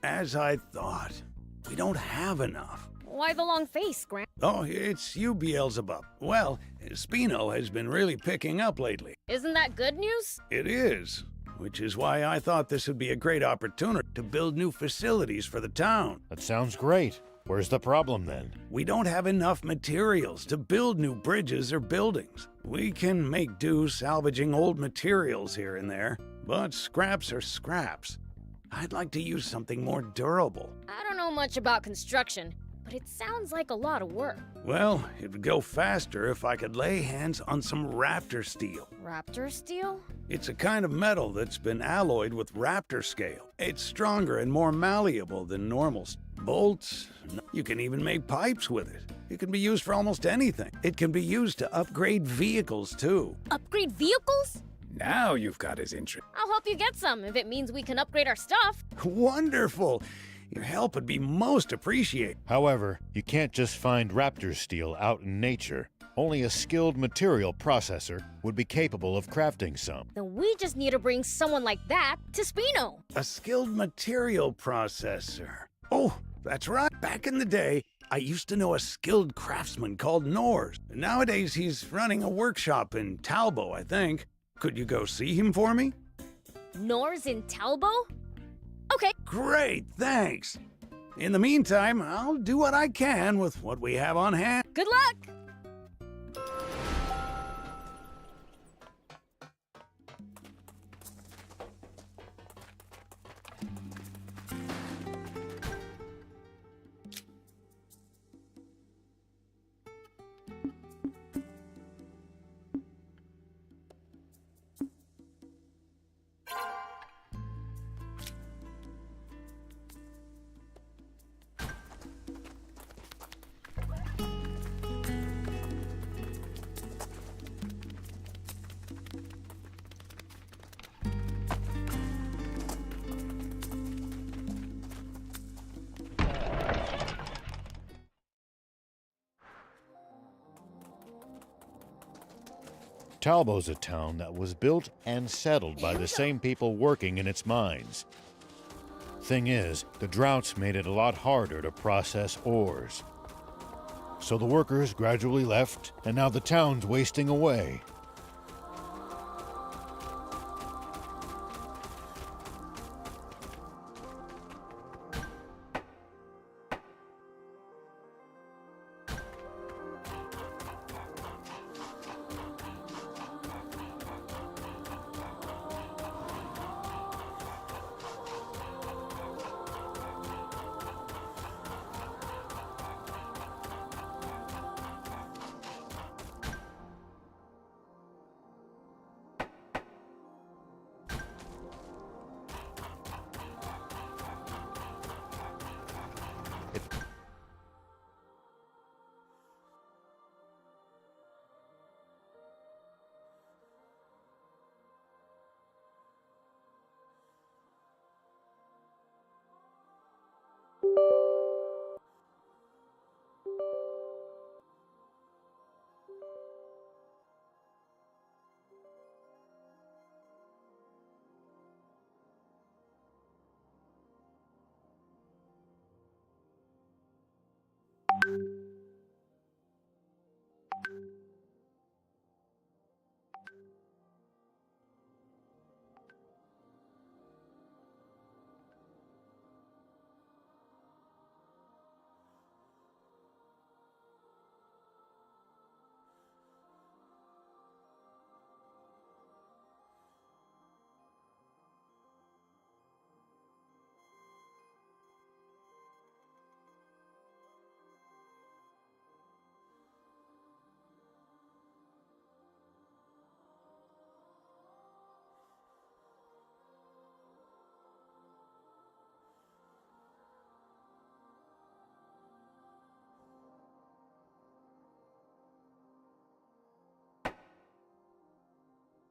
As I thought. We don't have enough. Why the long face, Grant? Oh, it's you, Beelzebub. Well, Spino has been really picking up lately. Isn't that good news? It is. Which is why I thought this would be a great opportunity to build new facilities for the town. That sounds great. Where's the problem then? We don't have enough materials to build new bridges or buildings. We can make do salvaging old materials here and there, but scraps are scraps. I'd like to use something more durable. I don't know much about construction, but it sounds like a lot of work. Well, it would go faster if I could lay hands on some raptor steel. Raptor steel? It's a kind of metal that's been alloyed with raptor scale. It's stronger and more malleable than normal bolts. You can even make pipes with it. It can be used for almost anything. It can be used to upgrade vehicles, too. Upgrade vehicles? Now you've got his interest. I'll help you get some if it means we can upgrade our stuff. Wonderful! Your help would be most appreciated. However, you can't just find raptor steel out in nature. Only a skilled material processor would be capable of crafting some. Then we just need to bring someone like that to Spino. A skilled material processor. Oh, that's right. Back in the day, I used to know a skilled craftsman called Nors. Nowadays, he's running a workshop in Talbot, I think. Could you go see him for me? Nors in Talbot? Okay. Great, thanks. In the meantime, I'll do what I can with what we have on hand. Good luck! Talbot's a town that was built and settled by the same people working in its mines. Thing is, the droughts made it a lot harder to process ores. So the workers gradually left, and now the town's wasting away.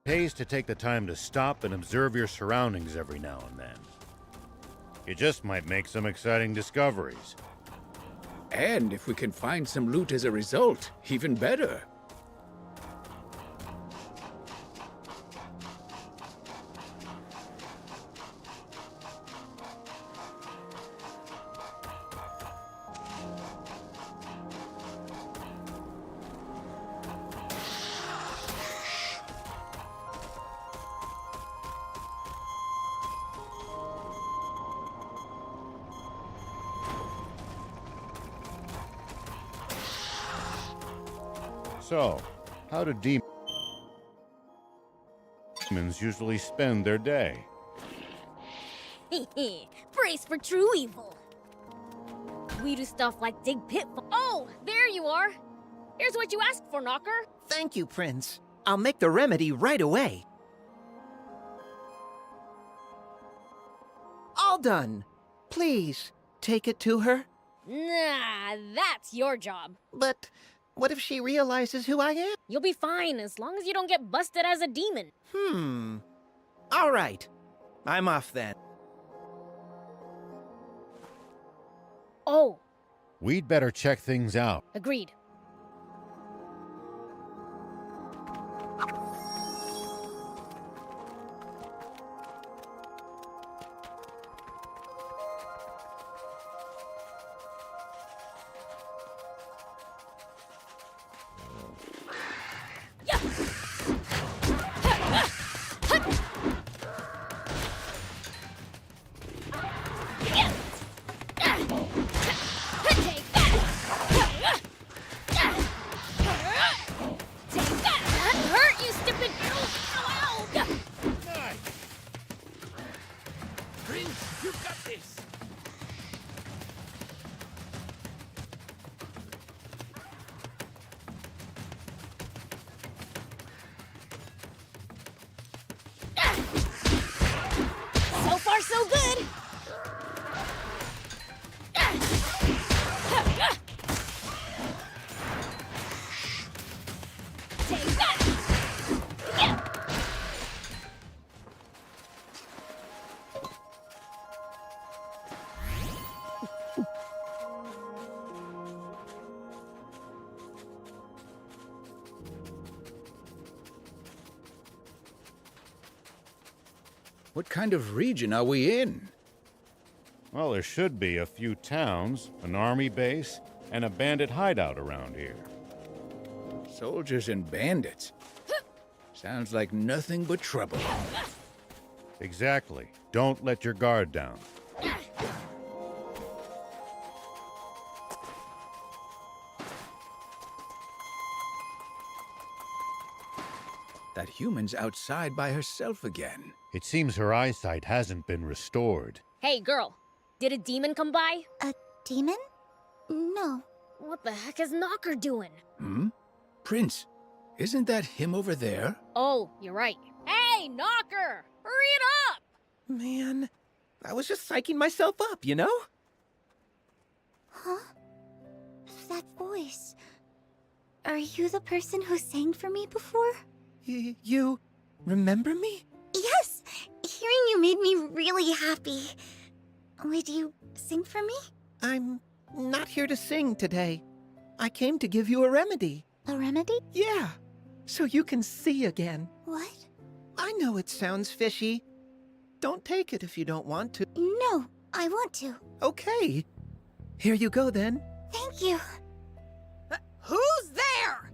It pays to take the time to stop and observe your surroundings every now and then. You just might make some exciting discoveries. And if we can find some loot as a result, even better. So, how do demons usually spend their day? Brace for true evil. We do stuff like dig pitfalls. Oh, there you are. Here's what you asked for, Knocker. Thank you, Prince. I'll make the remedy right away. All done. Please, take it to her. Nah, that's your job. But what if she realizes who I am? You'll be fine as long as you don't get busted as a demon. All right. I'm off then. Oh, We'd better check things out. agreed. Take that! Take that! That hurt, you stupid! Ow, ow. Prince, you got this! So far, so good! Take that! What kind of region are we in? Well, there should be a few towns, an army base, and a bandit hideout around here. Soldiers and bandits. Sounds like nothing but trouble. Exactly. Don't let your guard down. That human's outside by herself again. It seems her eyesight hasn't been restored. Hey, girl. Did a demon come by? A demon? No. What the heck is Knocker doing? Prince, isn't that him over there? Oh, you're right. Hey, Knocker! Hurry it up! Man, I was just psyching myself up, you know? Huh? That voice. Are you the person who sang for me before? You remember me? Yes! Hearing you made me really happy. Would you sing for me? I'm not here to sing today. I came to give you a remedy. A remedy? Yeah, so you can see again. What? I know it sounds fishy. Don't take it if you don't want to. No, I want to. Okay. Here you go then. Thank you. Who's there?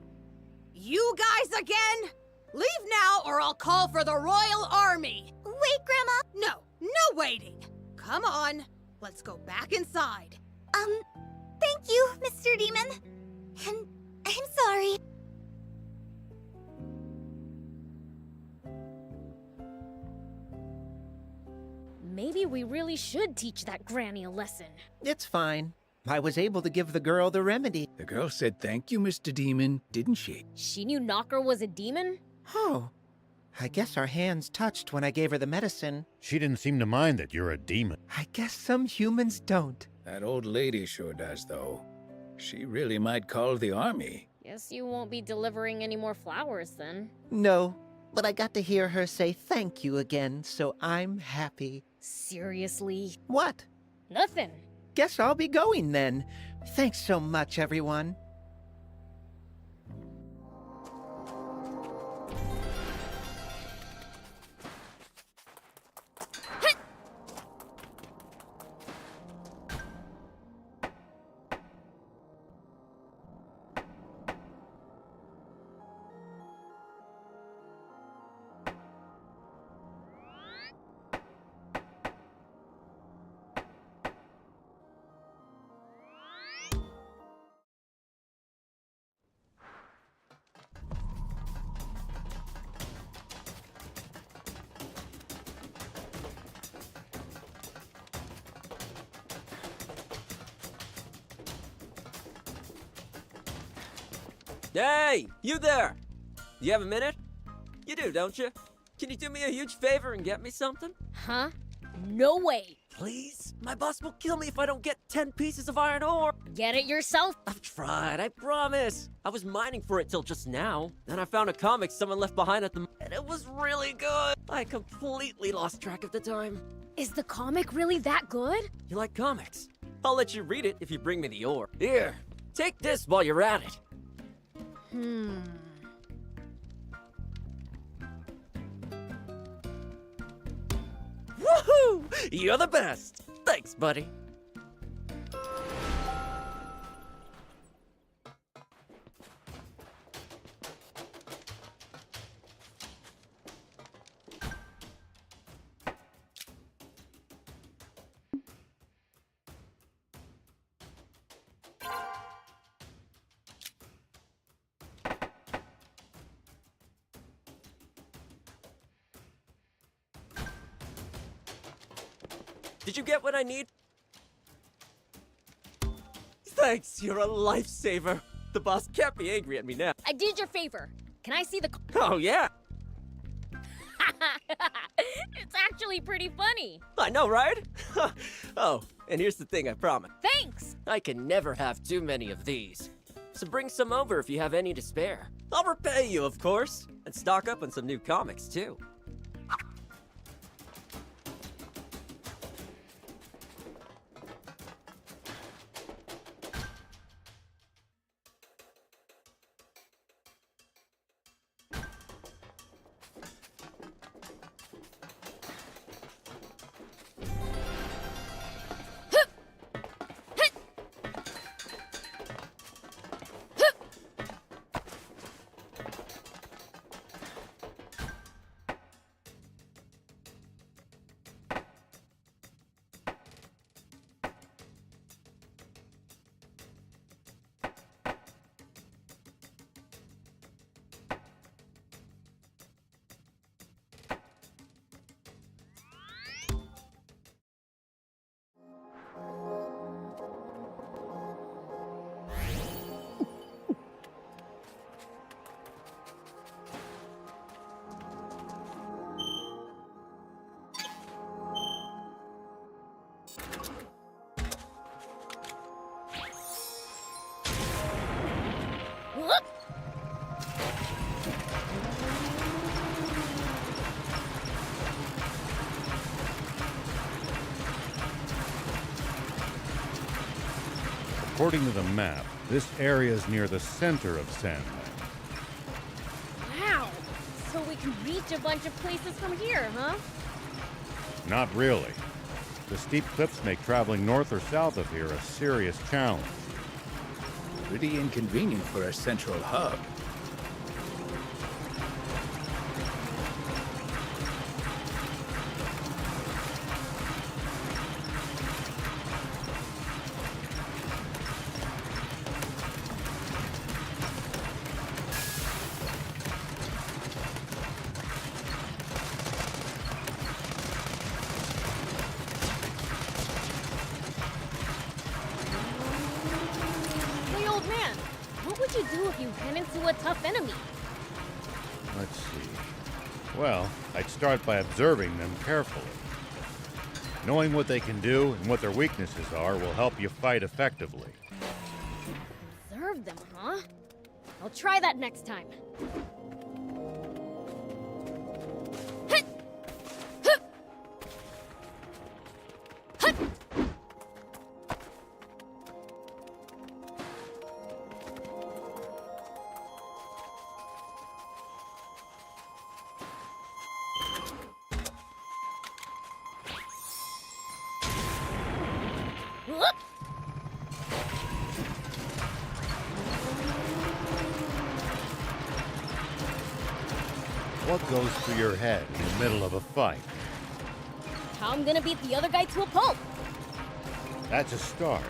You guys again? Leave now or I'll call for the Royal Army. Wait, Grandma! No waiting. Come on, let's go back inside. Thank you, Mr. Demon. And I'm sorry. Maybe we really should teach that granny a lesson. It's fine. I was able to give the girl the remedy. The girl said thank you, Mr. Demon, didn't she? She knew Knocker was a demon? Oh, I guess our hands touched when I gave her the medicine. She didn't seem to mind that you're a demon. I guess some humans don't. That old lady sure does, though. She really might call the army. Guess you won't be delivering any more flowers then. No, but I got to hear her say thank you again, so I'm happy. Seriously? What? Nothing. Guess I'll be going then. Thanks so much, everyone. Hey, you there! You have a minute? You do, don't you? Can you do me a huge favor and get me something? Huh? No way. Please? My boss will kill me if I don't get 10 pieces of iron ore. Get it yourself? I've tried, I promise. I was mining for it till just now. Then I found a comic someone left behind at the... and it was really good. I completely lost track of the time. Is the comic really that good? You like comics? I'll let you read it if you bring me the ore. Here, take this while you're at it. Woohoo! You're the best! Thanks, buddy. Did you get what I need? Thanks, you're a lifesaver. The boss can't be angry at me now. I did your favor. Can I see the... Oh, yeah. It's actually pretty funny. I know, right? Oh, and here's the thing I promise. Thanks. I can never have too many of these. So bring some over if you have any to spare. I'll repay you, of course. And stock up on some new comics, too. Whoop. According to the map, this area is near the center of Sandland. Wow. So we can reach a bunch of places from here, huh? Not really. The steep cliffs make traveling north or south of here a serious challenge. Pretty inconvenient for a central hub. Hey, old man. What would you do if you ran into a tough enemy? Let's see. Well, I'd start by observing them carefully. Knowing what they can do and what their weaknesses are will help you fight effectively. Observe them, huh? I'll try that next time. Hit! Hup! Hut! Whoop! What goes through your head in the middle of a fight? How I'm gonna beat the other guy to a pulp. That's a start,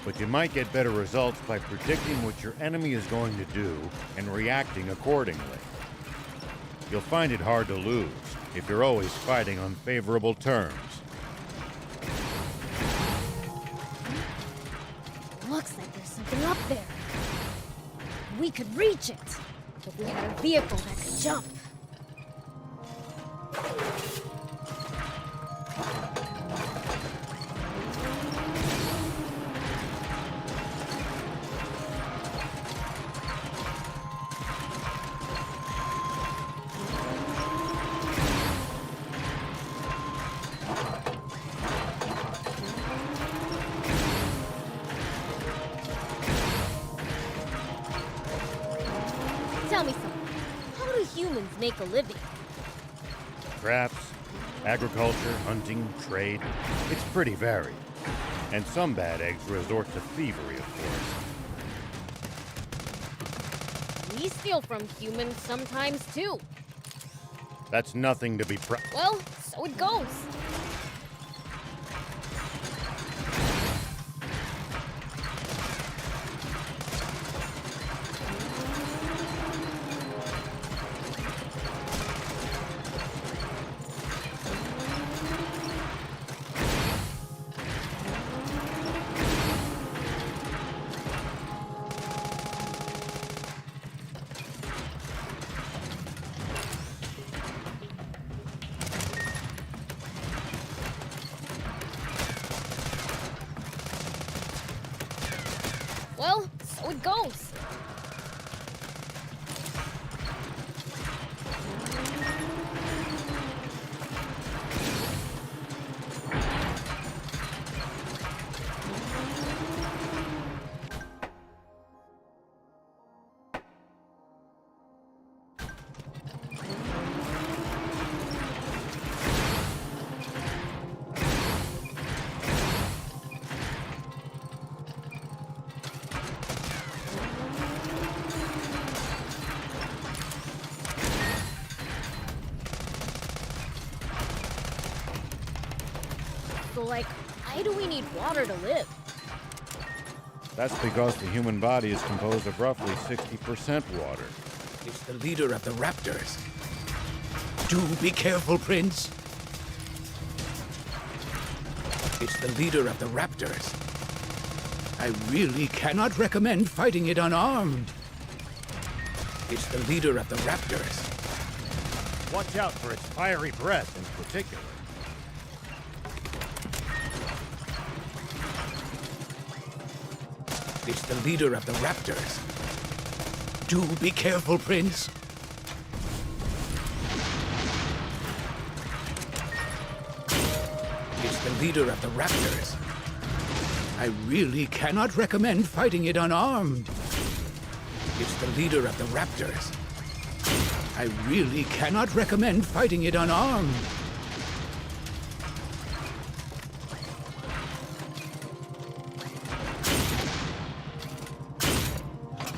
but you might get better results by predicting what your enemy is going to do and reacting accordingly. You'll find it hard to lose if you're always fighting on favorable terms. Looks like there's something up there. We could reach it if we had a vehicle that could jump. Tell me something. How do humans make a living? Crafts, agriculture, hunting, trade. It's pretty varied. And some bad eggs resort to thievery, of course. We steal from humans sometimes too. That's nothing to be proud. Well, so it goes. Well, so it goes. So, like, why do we need water to live? That's because the human body is composed of roughly 60% water. It's the leader of the raptors. Do be careful, Prince. It's the leader of the raptors. I really cannot recommend fighting it unarmed. It's the leader of the raptors. Watch out for its fiery breath in particular. It's the leader of the raptors. Do be careful, Prince. It's the leader of the raptors. I really cannot recommend fighting it unarmed. It's the leader of the raptors. I really cannot recommend fighting it unarmed.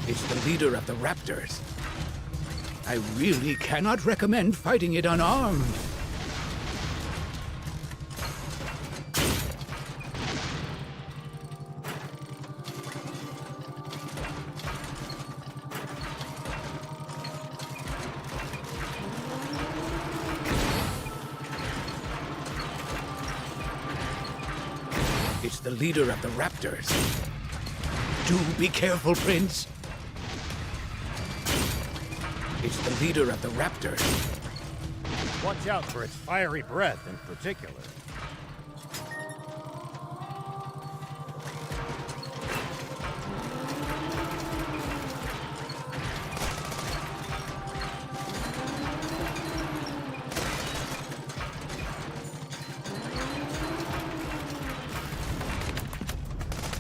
It's the leader of the raptors. I really cannot recommend fighting it unarmed. It's the leader of the raptors. Do be careful, Prince. It's the leader of the raptors. Watch out for its fiery breath in particular.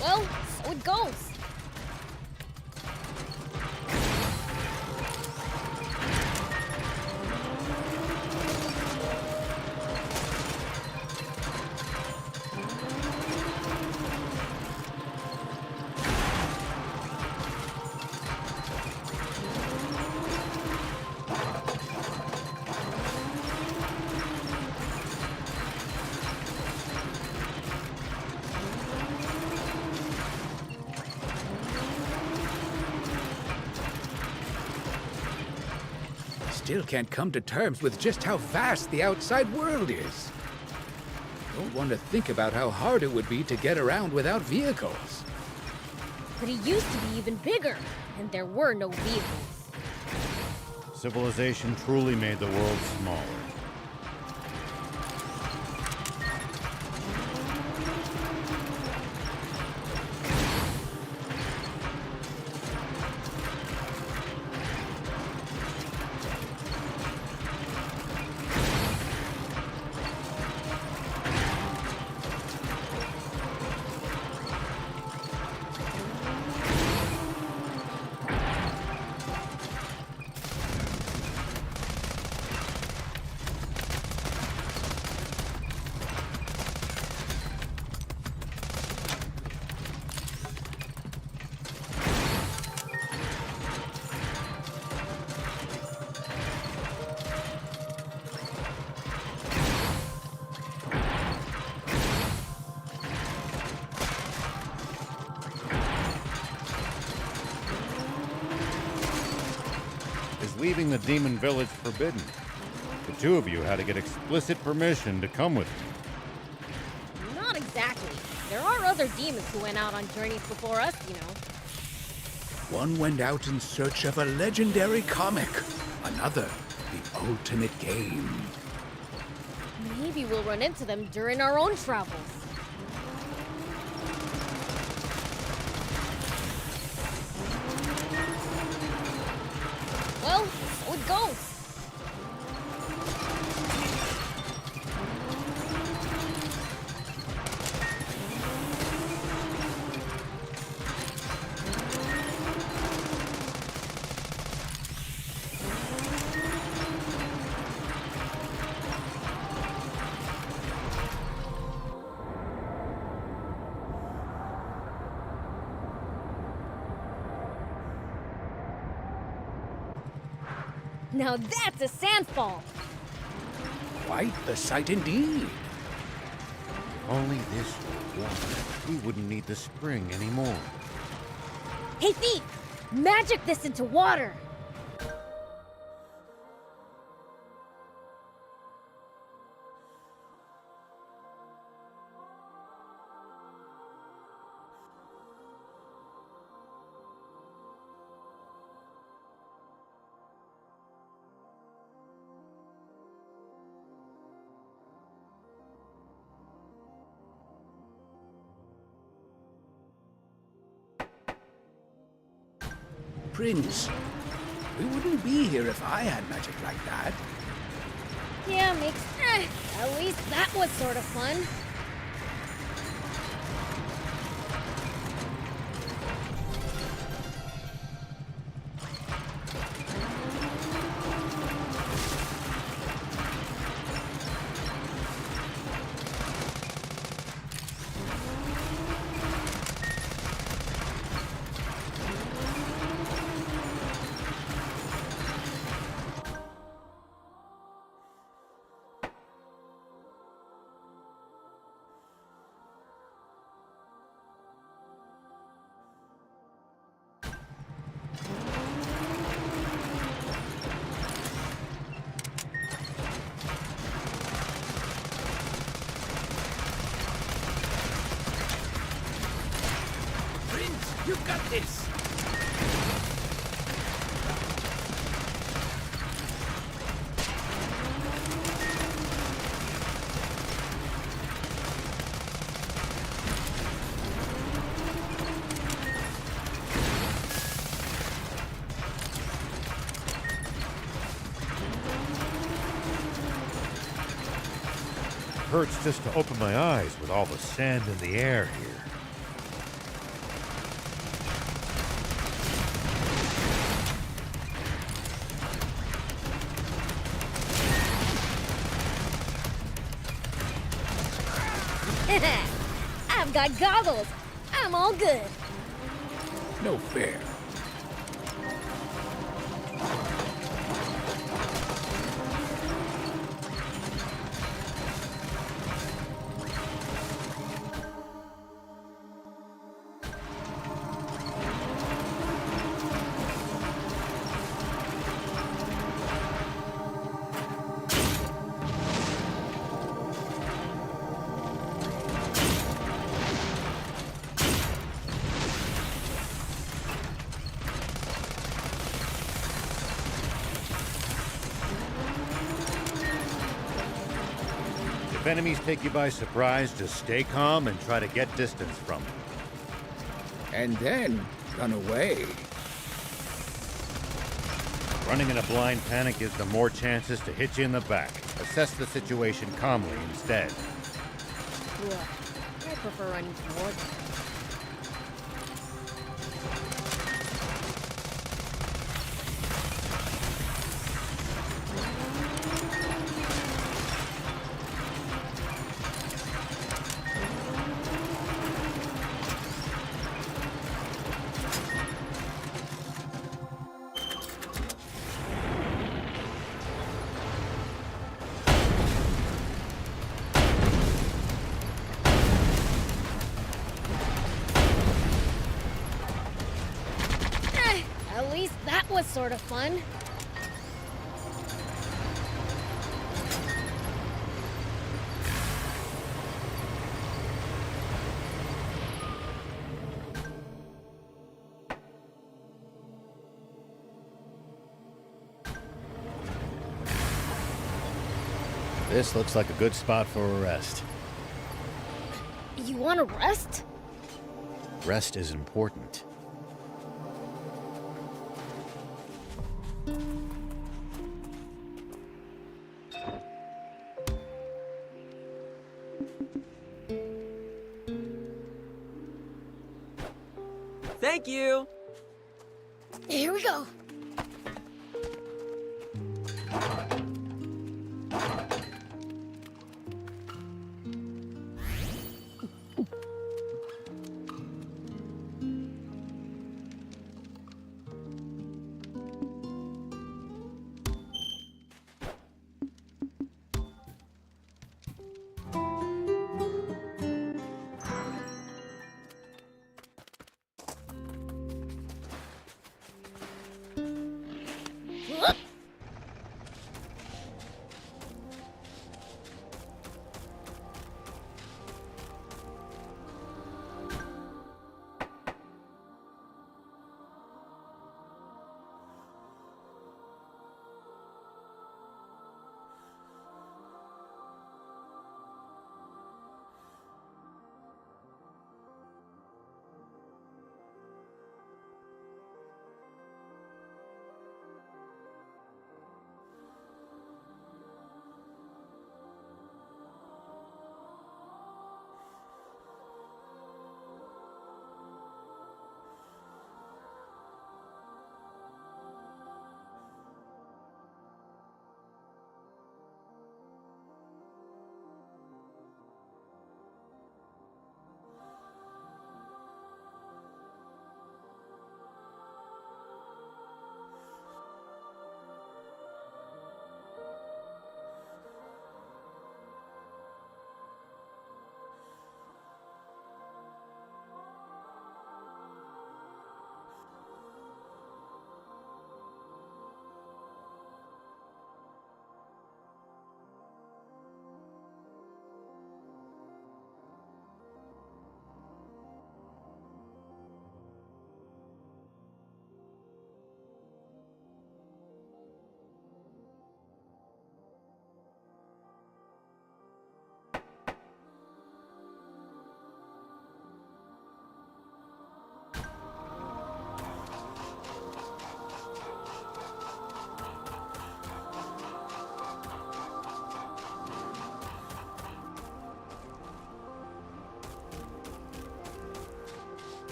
Well, so it goes. Still can't come to terms with just how vast the outside world is. Don't want to think about how hard it would be to get around without vehicles. But he used to be even bigger, and there were no vehicles. Civilization truly made the world smaller. Is leaving the demon village forbidden? The two of you had to get explicit permission to come with me. Not exactly. There are other demons who went out on journeys before us, you know. One went out in search of a legendary comic. Another, the ultimate game. Maybe we'll run into them during our own travels. Well, so it goes. Now that's a sandfall. Quite the sight indeed. Only this were water. We wouldn't need the spring anymore. Hey, Thief! Magic this into water! Prince, we wouldn't be here if I had magic like that. Yeah, at least that was sort of fun. You've got this! Hurts just to open my eyes with all the sand in the air here. I've got goggles. I'm all good. No fair. enemies take you by surprise, just stay calm and try to get distance from them. And then run away. Running in a blind panic gives them more chances to hit you in the back. Assess the situation calmly instead. Ugh, I prefer running toward. At least that was sort of fun. This looks like a good spot for a rest. You want to rest? Rest is important. Thank you! Here we go.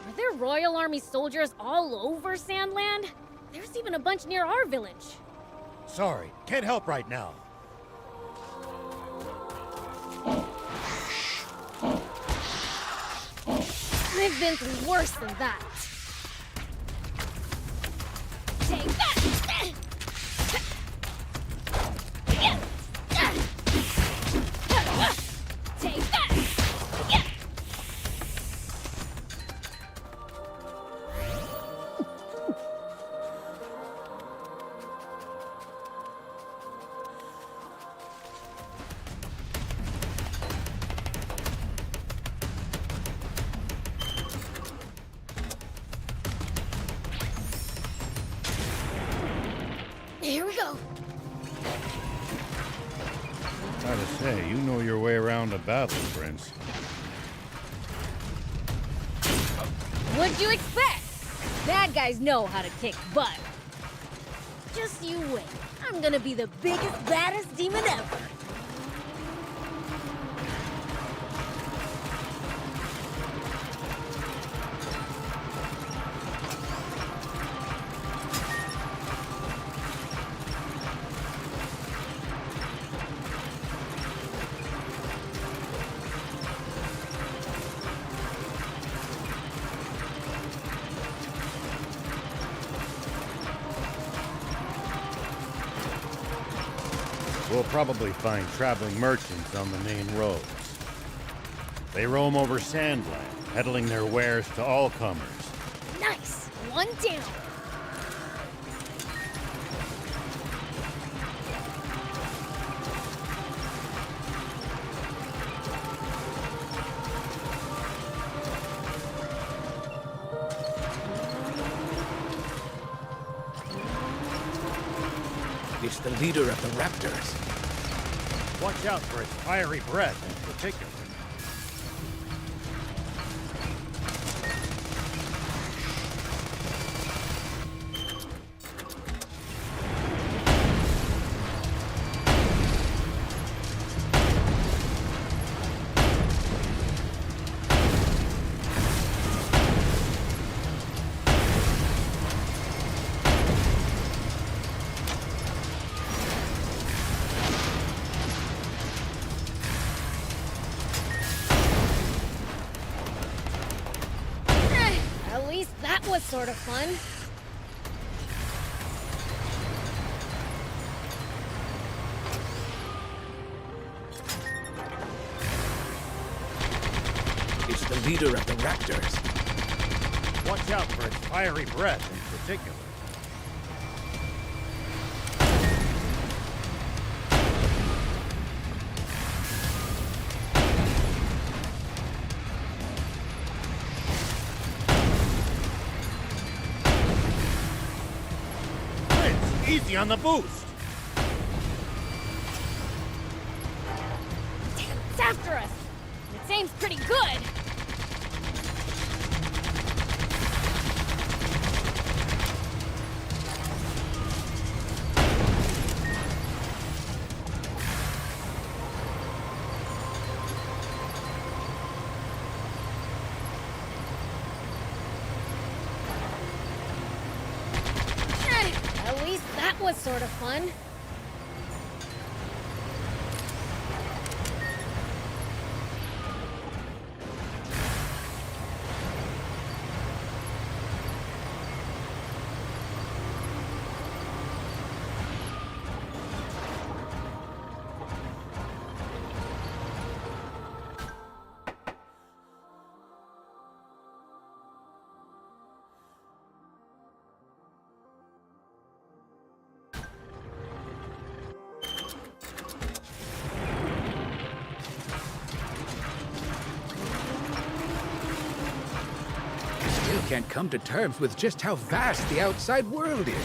Are there Royal Army soldiers all over Sandland? There's even a bunch near our village. Sorry, can't help right now. I've been through worse than that. Take that! Take that! Here we go. Gotta say, you know your way around a battle, Prince. What'd you expect? Bad guys know how to kick butt. Just you wait. I'm gonna be the biggest, baddest demon ever. We'll probably find traveling merchants on the main roads. They roam over Sandland, peddling their wares to all comers. Nice! One down. It's the leader of the Raptors. Watch out for its fiery breath in particular. At least that was sort of fun. It's the leader of the Raptors. Watch out for its fiery breath in particular. Prince, easy on the boost! Damn, it's after us. It seems pretty good. At least that was sort of fun. Still can't come to terms with just how vast the outside world is.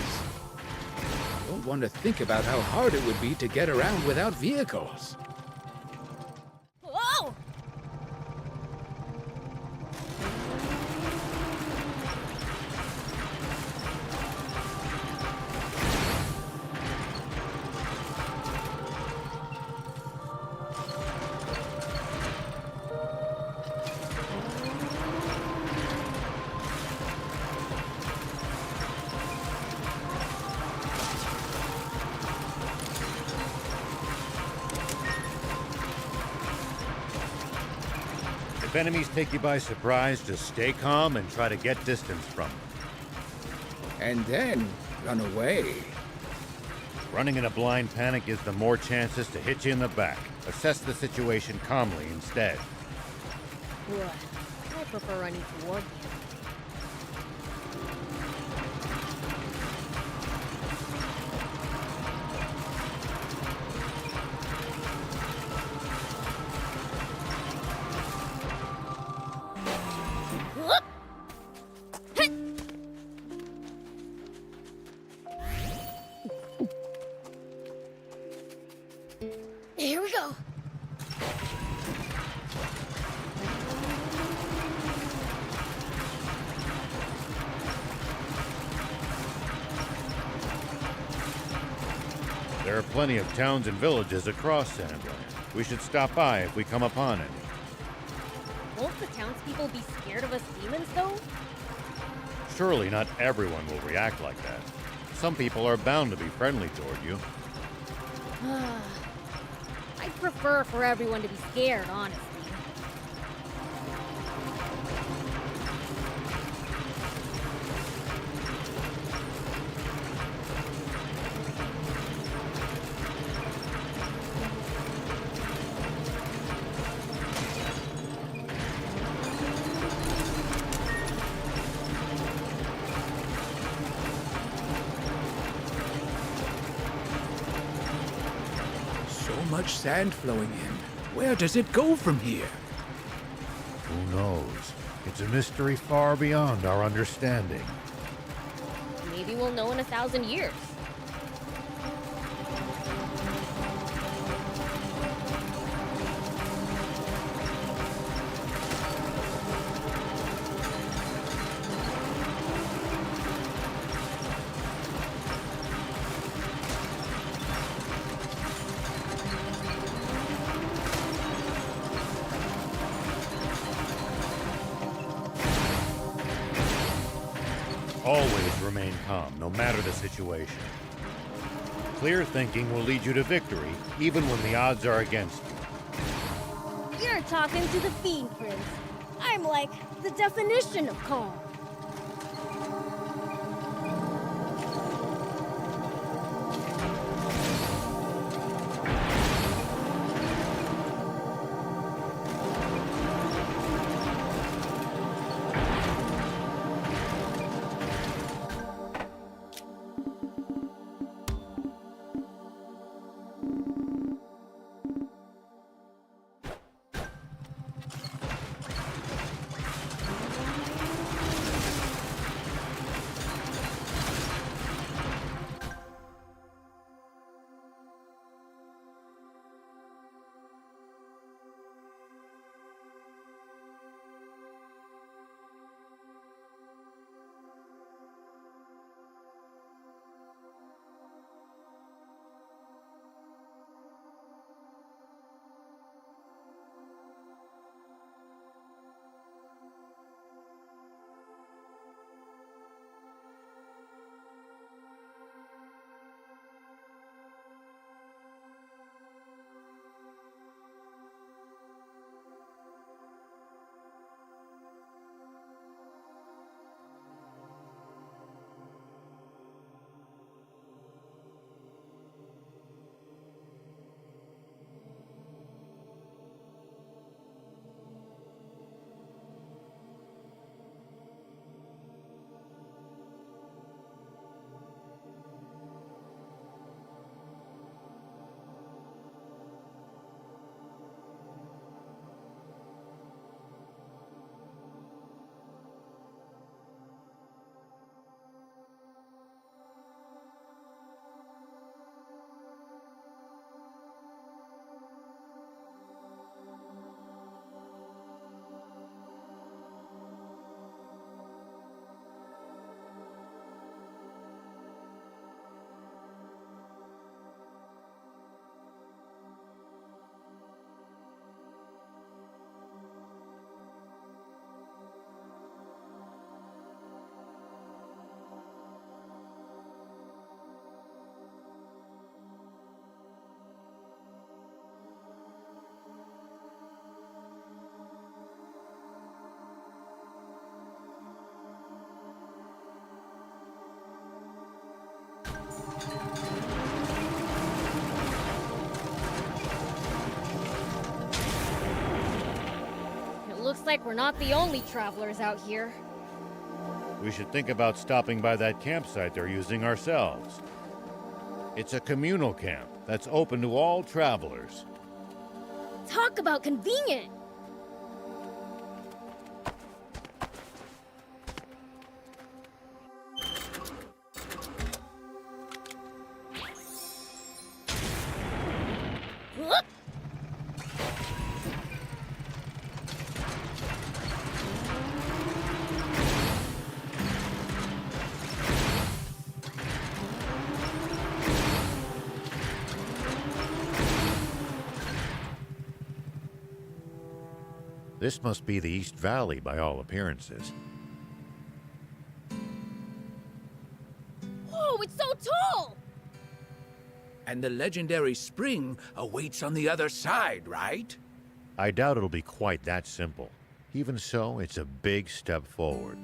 Don't want to think about how hard it would be to get around without vehicles. Whoa! If enemies take you by surprise, just stay calm and try to get distance from them. And then run away. Running in a blind panic gives them more chances to hit you in the back. Assess the situation calmly instead. What? I prefer running toward you. Whoop! Hit! Here we go. There are plenty of towns and villages across Sandland. We should stop by if we come upon any. Won't the townspeople be scared of us demons, though? Surely not everyone will react like that. Some people are bound to be friendly toward you. I'd prefer for everyone to be scared, honestly. So much sand flowing in. Where does it go from here? Who knows? It's a mystery far beyond our understanding. Maybe we'll know in 1,000 years. Always remain calm, no matter the situation. Clear thinking will lead you to victory, even when the odds are against you. You're talking to the Fiend Prince. I'm like the definition of calm. Looks like we're not the only travelers out here. We should think about stopping by that campsite they're using ourselves. It's a communal camp that's open to all travelers. Talk about convenient! Whoop! This must be the East Valley by all appearances. Whoa, it's so tall! And the legendary spring awaits on the other side, right? I doubt it'll be quite that simple. Even so, it's a big step forward.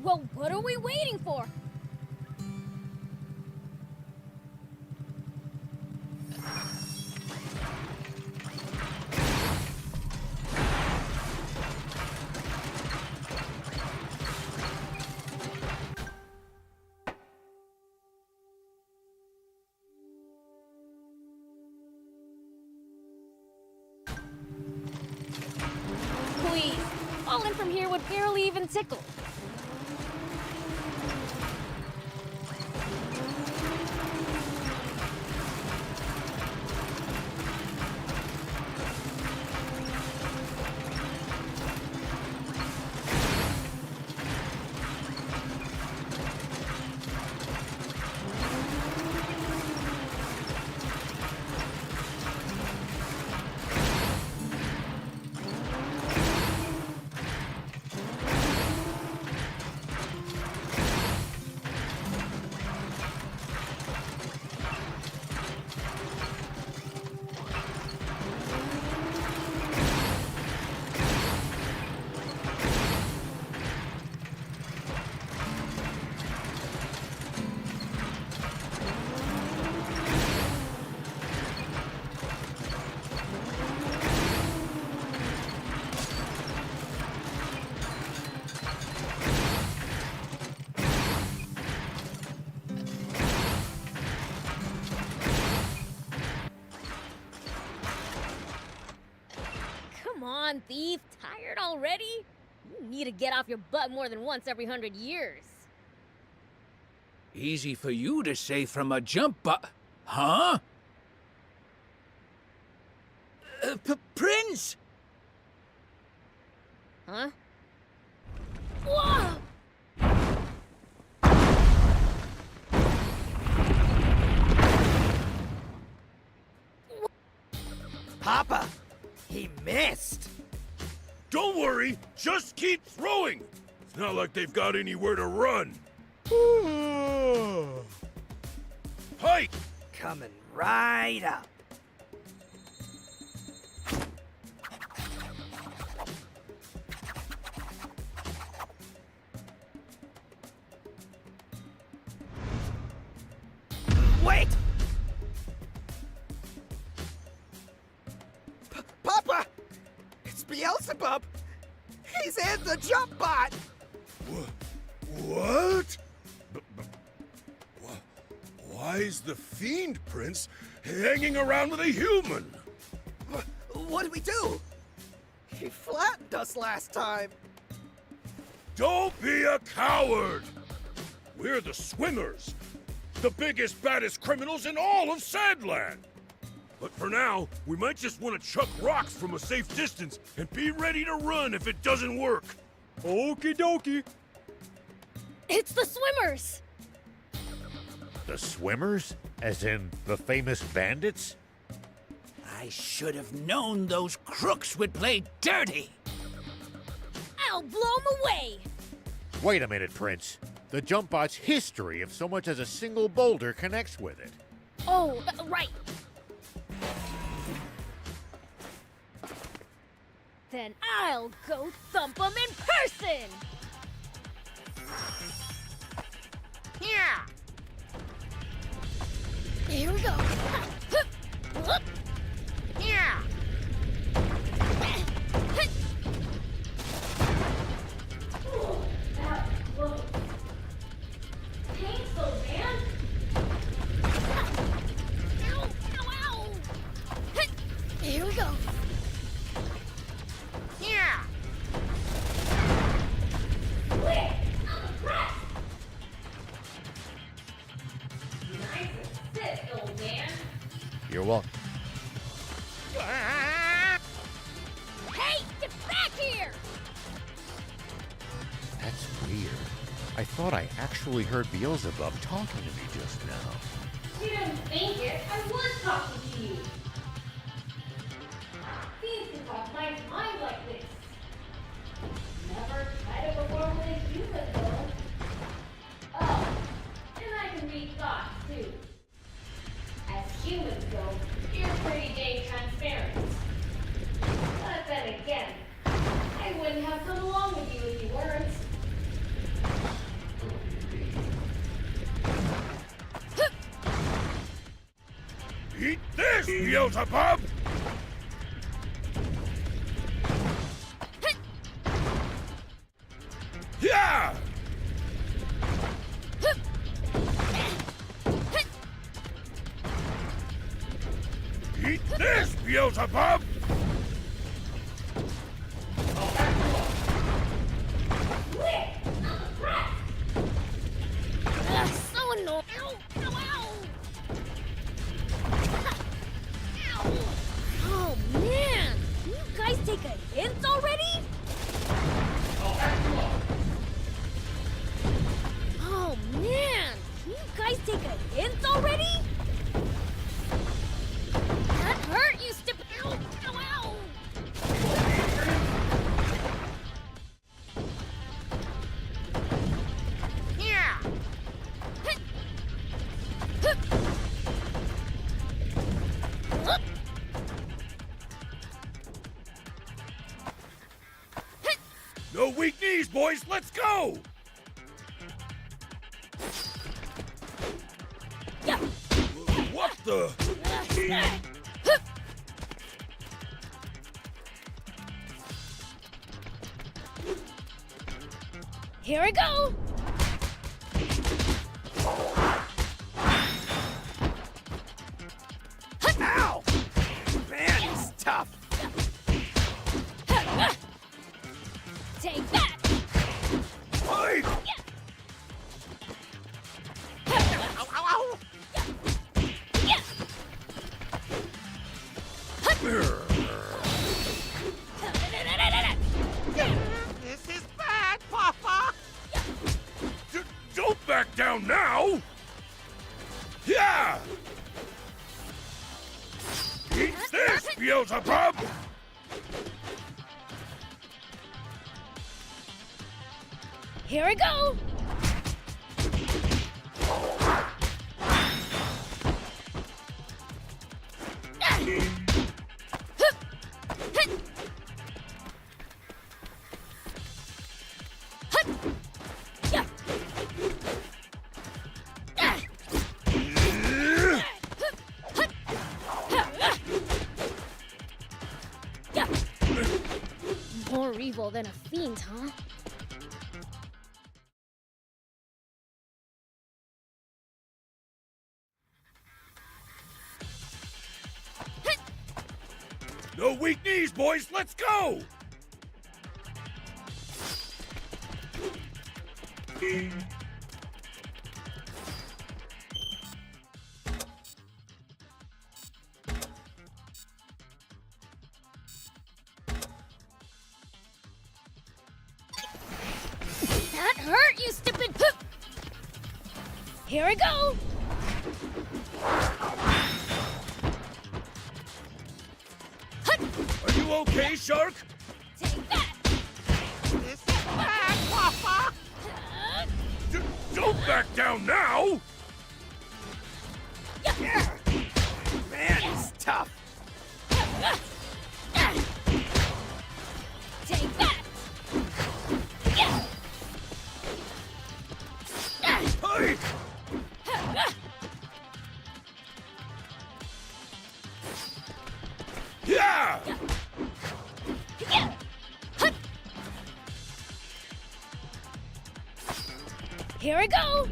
Well, what are we waiting for? Please, falling from here would barely even tickle. Come on, thief. Tired already? You need to get off your butt more than once every 100 years. Easy for you to say from a jump Huh? Prince! Huh? Whoa! Papa, he missed. Don't worry, just keep throwing. It's not like they've got anywhere to run. Pike! Coming right up. Wait! Papa! It's Beelzebub! He's in the jump bot! What? Why is the Fiend Prince hanging around with a human? What do we do? He flattened us last time. Don't be a coward! We're the Swimmers, the biggest, baddest criminals in all of Sandland. But for now, we might just want to chuck rocks from a safe distance and be ready to run if it doesn't work. Okie dokie. It's the Swimmers! The Swimmers? As in the famous bandits? I should have known those crooks would play dirty! I'll blow 'em away! Wait a minute, Prince. The jump bot's history if so much as a single boulder connects with it. Oh, right. Then I'll go thump 'em in person! Yeah! Here we go. Yeah! Painful, man. Ow, ow, ow. Here we go. Yeah! Quick, I'm impressed. Nice assist, old man. You're welcome. Hey, get back here! That's weird. I thought I actually heard Beelzebub talking to me just now. You didn't think it. I was talking to you. These have nice minds like this. Never tried it before with a human, though. Oh, and I can read thoughts, too. As humans go, you're pretty dang transparent. But then again, I wouldn't have come along with you if you weren't. Eat this, Beelzebub! Yeah! Eat this, Beelzebub! So annoying. Ow, ow, ow. Ow. Oh, man. Can you guys take a hint already? Oh, man. Can you guys take a hint already? That hurt, you stupid. Ow, ow, ow. Yeah. No weak knees, boys, let's go! Yeah. What the? Here I go. Ow! Man, he's tough. Take that. Hey! Ow, ow, ow! Yeah. This is bad, Papa! Don't back down now! Yeah! Eat this, Beelzebub! Here I go. More evil than a fiend, huh? No weak knees, boys, let's go! That hurt, you stupid. Here I go. Are you okay, Shark? Take that. This is bad, Papa! Don't back down now! Yeah! Man, he's tough. Take that. Hey! Yeah! Here I go.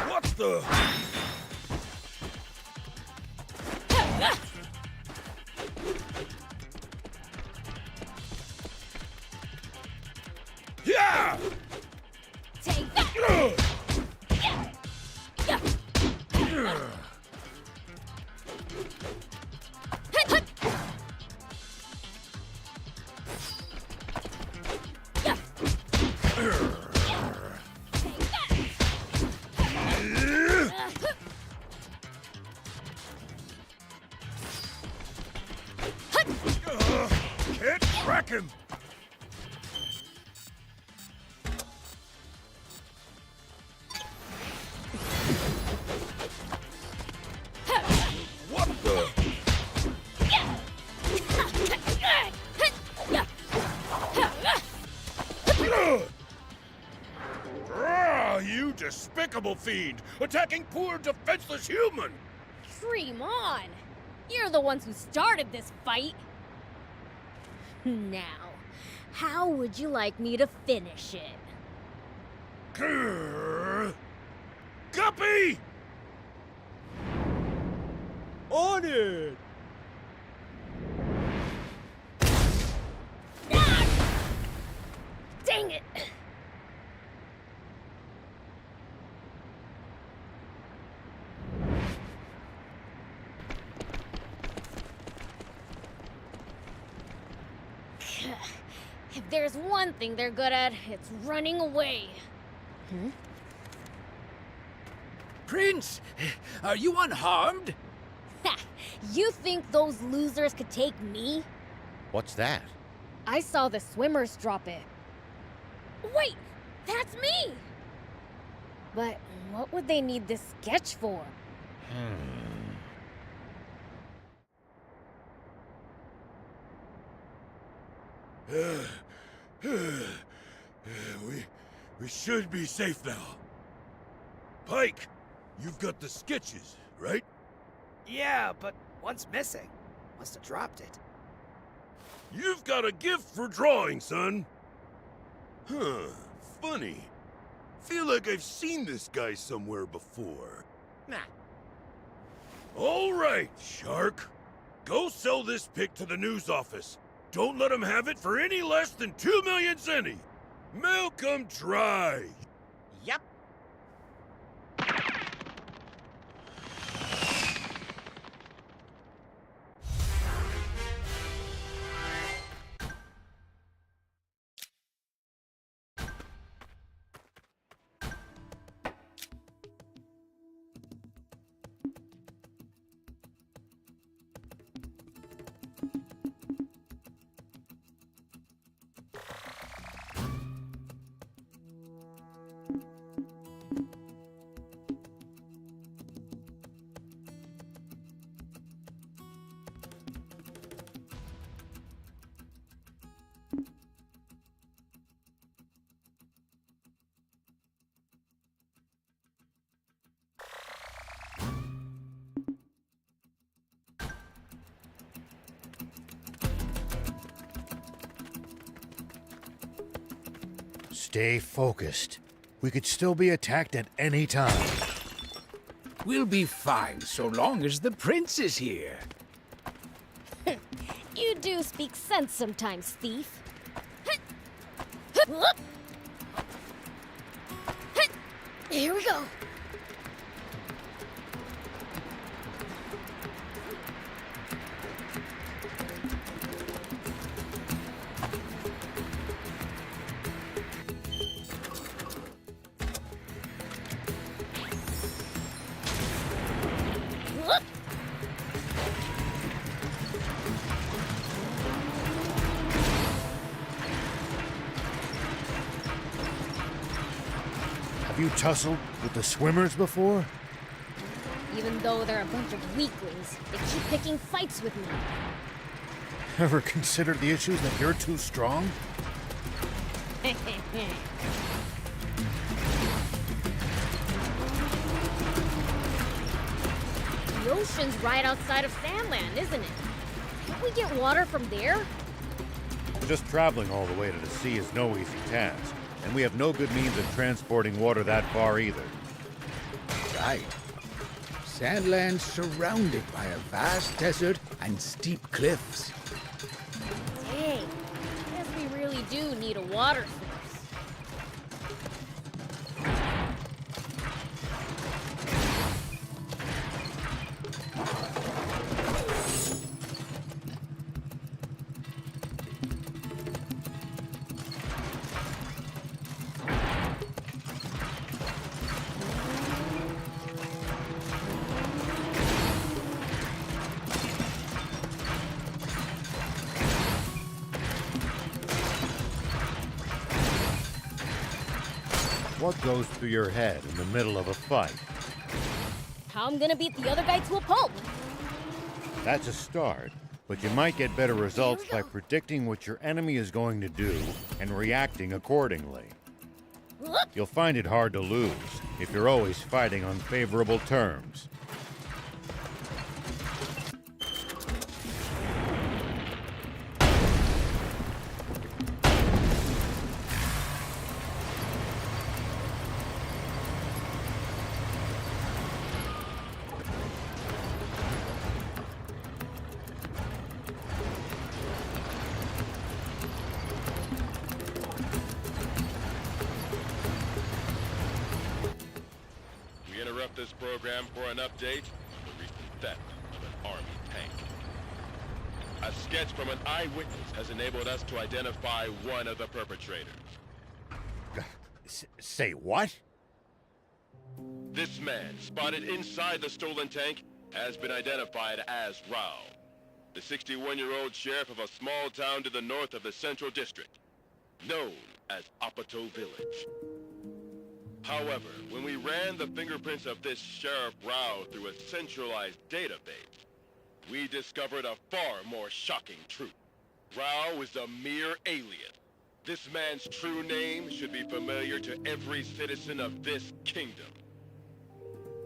What the? Yeah! Take that. Ugh! him! What the? You despicable fiend! Attacking poor, defenseless human! Dream on! You're the ones who started this fight! Now, how would you like me to finish it? Grrr. Guppy! On it! Dang it! If there's one thing they're good at, it's running away. Prince, are you unharmed? Ha! You think those losers could take me? What's that? I saw the swimmers drop it. Wait! That's me! But what would they need this sketch for? We should be safe now. Pike, you've got the sketches, right? Yeah, but one's missing. Must have dropped it. You've got a gift for drawing, son. Huh, funny. Feel like I've seen this guy somewhere before. Nah. All right, Shark. Go sell this pic to the news office. Don't let him have it for any less than 2 million zenny. Milk 'em dry. Yep. Stay focused. We could still be attacked at any time. We'll be fine so long as the prince is here. You do speak sense sometimes, thief. Here we go. Have you tussled with the swimmers before? Even though they're a bunch of weaklings, they keep picking fights with me. Ever considered the issues that you're too strong? The ocean's right outside of Sandland, isn't it? Can't we get water from there? Just traveling all the way to the sea is no easy task, and we have no good means of transporting water that far either. Right. Sandland's surrounded by a vast desert and steep cliffs. Dang. Guess we really do need a water source. What goes through your head in the middle of a fight? How I'm gonna beat the other guy to a pulp. That's a start, but you might get better results by predicting what your enemy is going to do and reacting accordingly. You'll find it hard to lose if you're always fighting on favorable terms. We interrupt this program for an update on the recent theft of an army tank. A sketch from an eyewitness has enabled us to identify one of the perpetrators. Say what? This man, spotted inside the stolen tank, has been identified as Rao, the 61-year-old sheriff of a small town to the north of the Central District, known as Apato Village. However, when we ran the fingerprints of this Sheriff Rao through a centralized database, we discovered a far more shocking truth. Rao is a mere alien. This man's true name should be familiar to every citizen of this kingdom,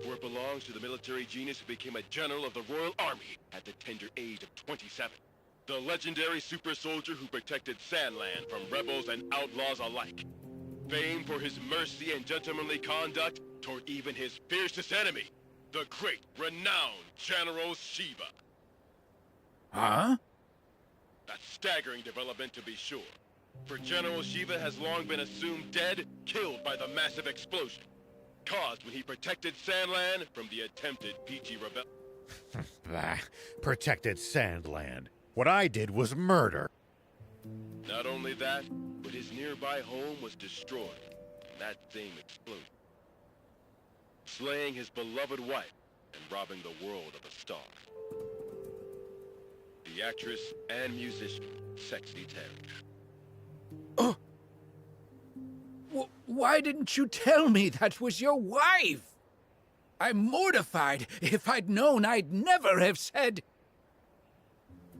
for it belongs to the military genius who became a general of the Royal Army at the tender age of 27. The legendary super soldier who protected Sandland from rebels and outlaws alike. Famed for his mercy and gentlemanly conduct toward even his fiercest enemy, the great, renowned General Shiva. Huh? A staggering development to be sure, for General Shiva has long been assumed dead, killed by the massive explosion caused when he protected Sandland from the attempted PG rebellion. Protected Sandland. What I did was murder. Not only that, but his nearby home was destroyed in that same explosion, slaying his beloved wife and robbing the world of a star. The actress and musician, Sexy Terry. Why didn't you tell me that was your wife? I'm mortified. If I'd known, I'd never have said...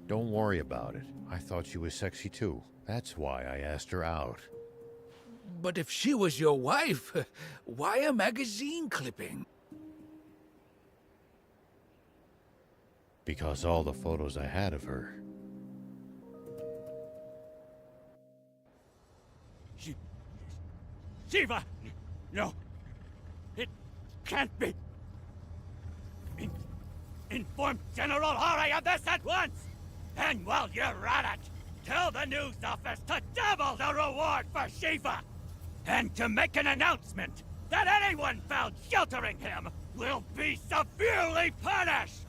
Don't worry about it. I thought she was sexy too. That's why I asked her out. But if she was your wife, why a magazine clipping? Because all the photos I had of her. Shiva! No! It can't be! Inform General Hari of this at once! And while you're at it, tell the news office to double the reward for Shiva! And to make an announcement that anyone found sheltering him will be severely punished!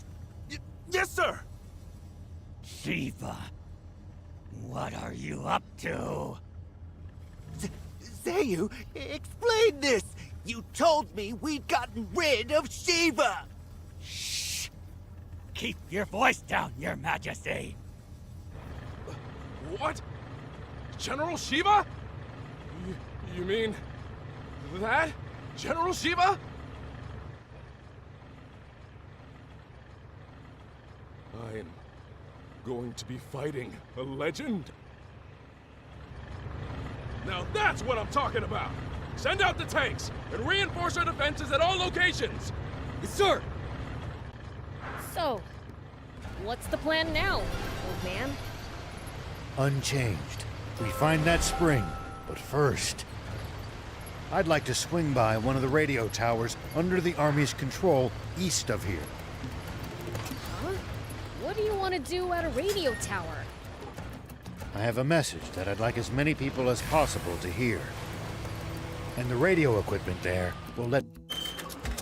Yes, sir! Shiva, what are you up to? Zayu, explain this! You told me we'd gotten rid of Shiva! Shh! Keep your voice down, Your Majesty! What? General Shiva? You mean... that? General Shiva? I am going to be fighting a legend? Now that's what I'm talking about! Send out the tanks, and reinforce our defenses at all locations! Yes, sir! So, what's the plan now, old man? Unchanged. We find that spring, but first... I'd like to swing by one of the radio towers under the Army's control east of here. Huh? What do you want to do at a radio tower? I have a message that I'd like as many people as possible to hear. And the radio equipment there will let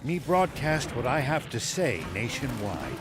me broadcast what I have to say nationwide.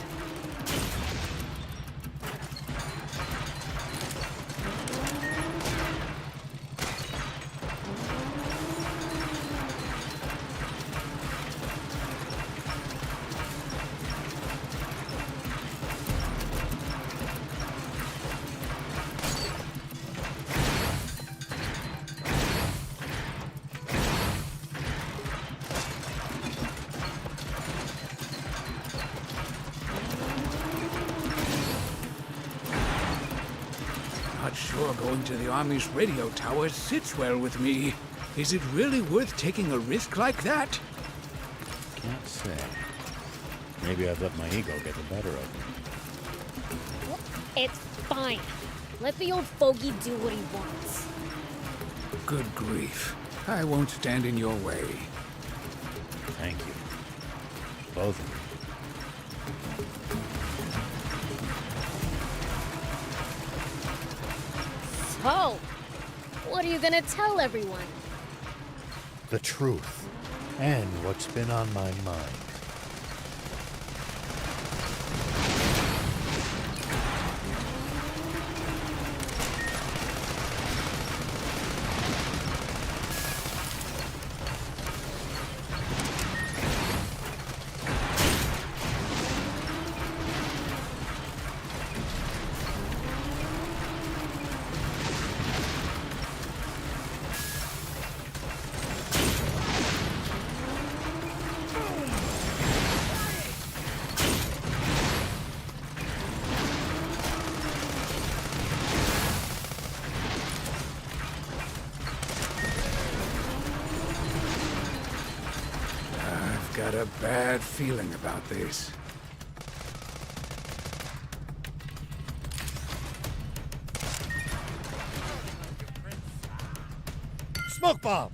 sure going to the Army's radio tower sits well with me. Is it really worth taking a risk like that? Can't say. Maybe I've let my ego get the better of me. It's fine. Let the old fogey do what he wants. Good grief. I won't stand in your way. Thank you. Both of you. So, what are you gonna tell everyone? The truth. And what's been on my mind. Got a bad feeling about this. Smoke bomb!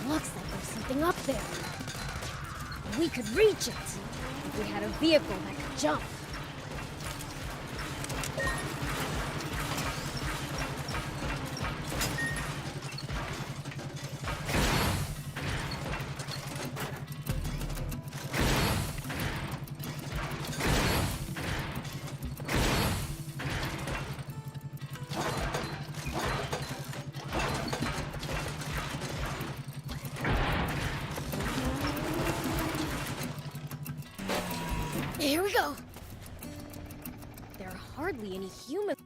Looks like there's something up there. We could reach it if we had a vehicle that could jump. Here we go. There are hardly any humans.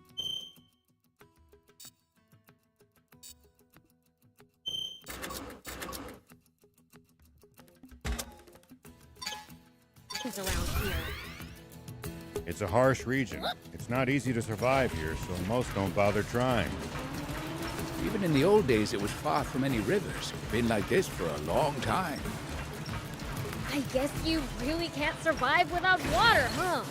Around here. It's a harsh region. It's not easy to survive here, so most don't bother trying. Even in the old days, it was far from any rivers. Been like this for a long time. I guess you really can't survive without water, huh?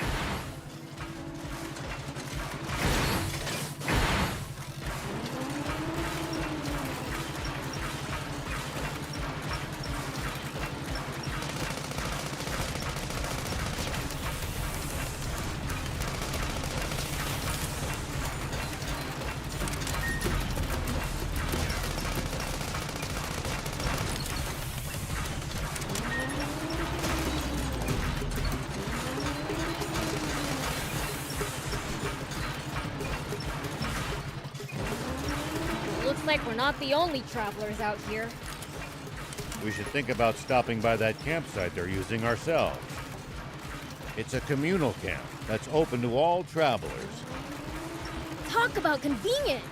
Looks like we're not the only travelers out here. We should think about stopping by that campsite they're using ourselves. It's a communal camp that's open to all travelers. Talk about convenient!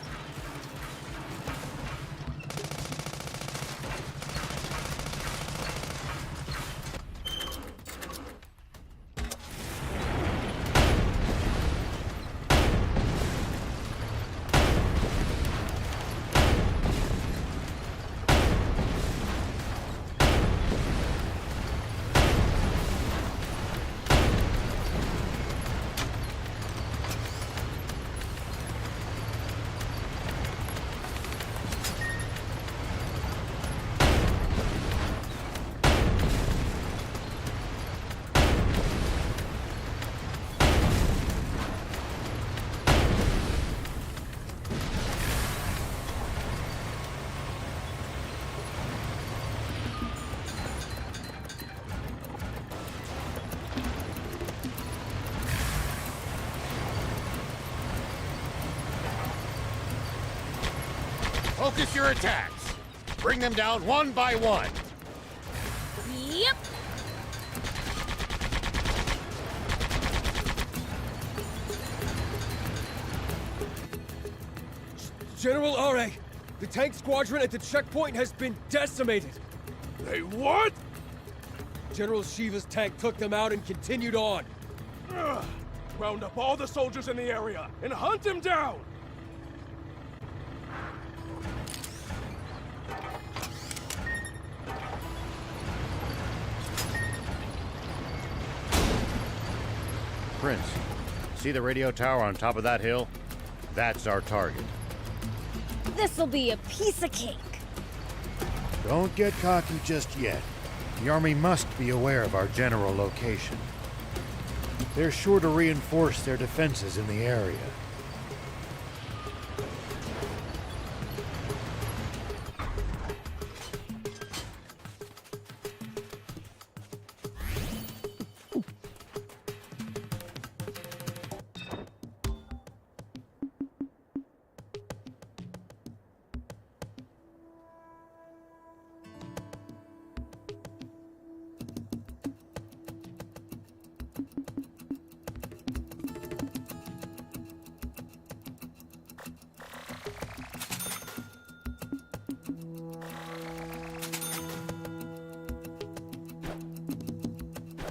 Focus your attacks. Bring them down one by one. Yep. General Are, the tank squadron at the checkpoint has been decimated. They what? General Shiva's tank took them out and continued on. Ugh. Round up all the soldiers in the area and hunt him down! Prince, see the radio tower on top of that hill? That's our target. This'll be a piece of cake. Don't get cocky just yet. The army must be aware of our general location. They're sure to reinforce their defenses in the area.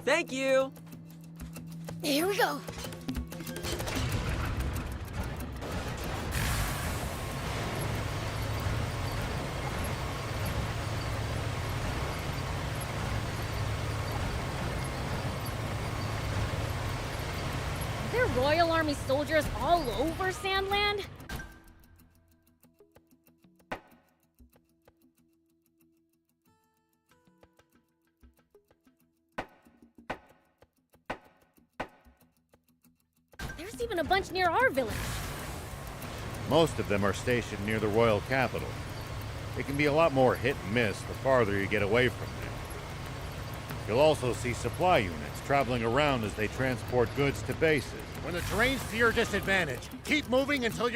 Thank you! Here we go. Are there Royal Army soldiers all over Sandland? There's even a bunch near our village. Most of them are stationed near the royal capital. It can be a lot more hit and miss the farther you get away from there. You'll also see supply units traveling around as they transport goods to bases. When the terrain's to your disadvantage, keep moving until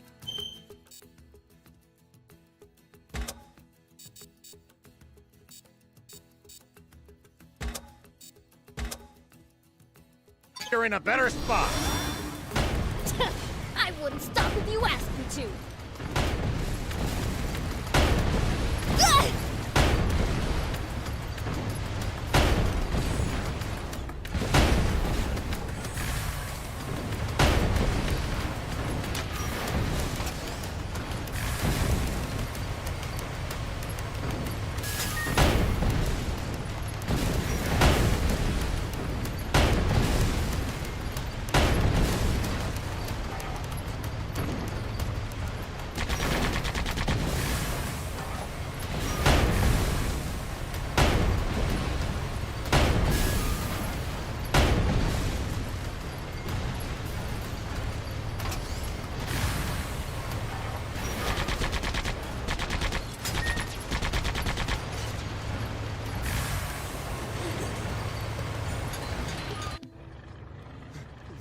you're in a better spot. I wouldn't stop if you asked me to.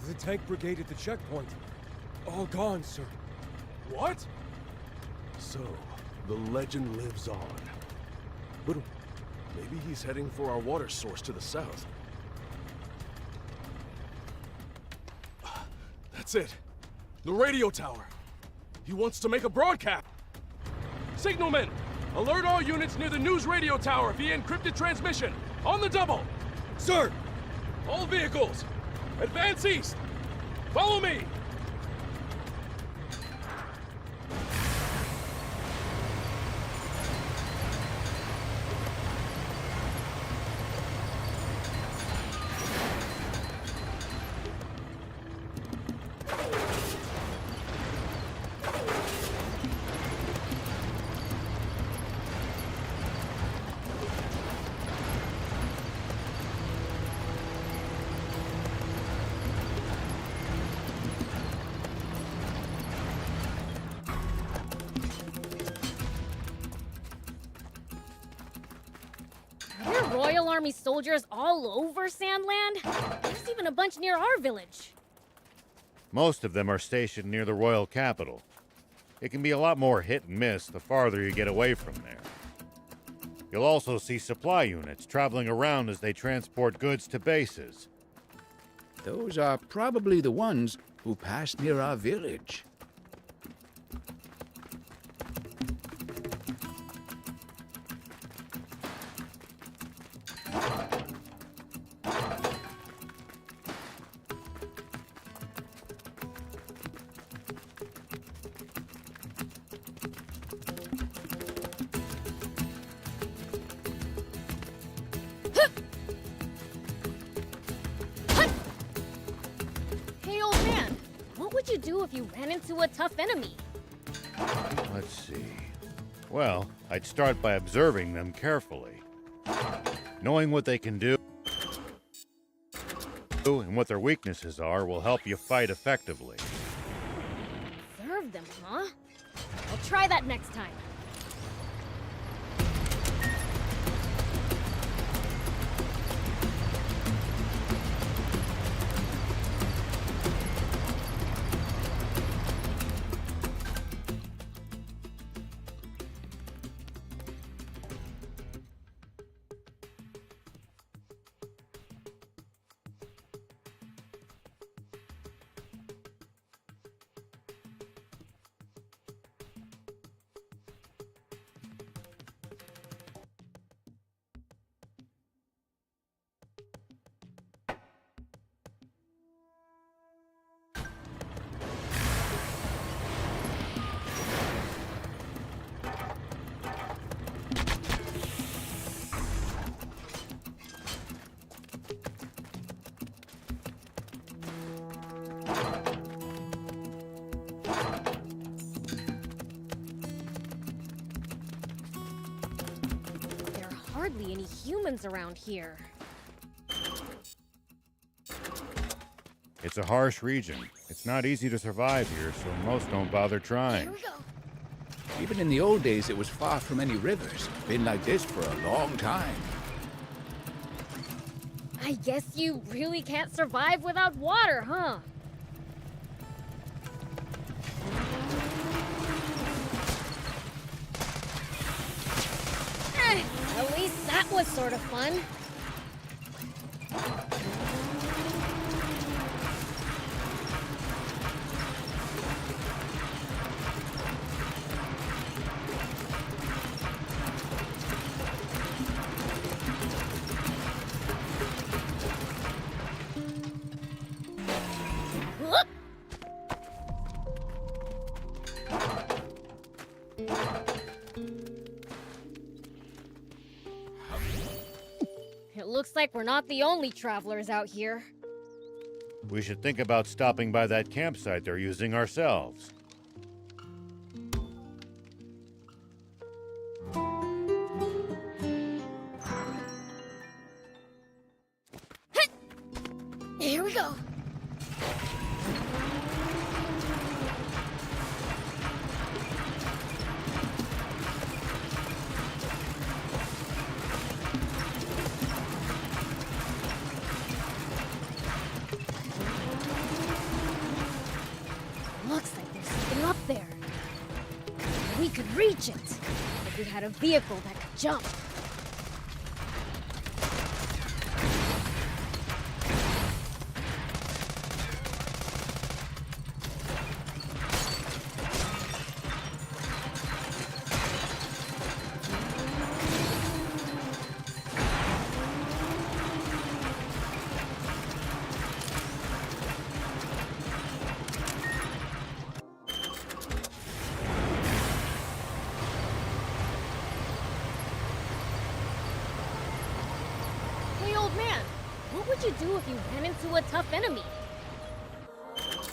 The tank brigade at the checkpoint. All gone, sir. What? So, the legend lives on. But maybe he's heading for our water source to the south. That's it. The radio tower. He wants to make a broadcast. Signalman, alert all units near the news radio tower via encrypted transmission. On the double. Sir! All vehicles, advance east. Follow me. Are there Royal Army soldiers all over Sandland? There's even a bunch near our village. Most of them are stationed near the royal capital. It can be a lot more hit and miss the farther you get away from there. You'll also see supply units traveling around as they transport goods to bases. Those are probably the ones who passed near our village. you do if you ran into a tough enemy? Let's see. Well, I'd start by observing them carefully. Knowing what they can do and what their weaknesses are will help you fight effectively. Observe them, huh? I'll try that next time. Hardly any humans around here. It's a harsh region. It's not easy to survive here, so most don't bother trying. Here we go. Even in the old days, it was far from any rivers. Been like this for a long time. I guess you really can't survive without water, huh? At least that was sort of fun. It looks like we're not the only travelers out here. We should think about stopping by that campsite they're using ourselves. Here we go. Looks like there's something up there. We could reach it if we had a vehicle that could jump. Hey, old man, what would you do if you ran into a tough enemy? Let's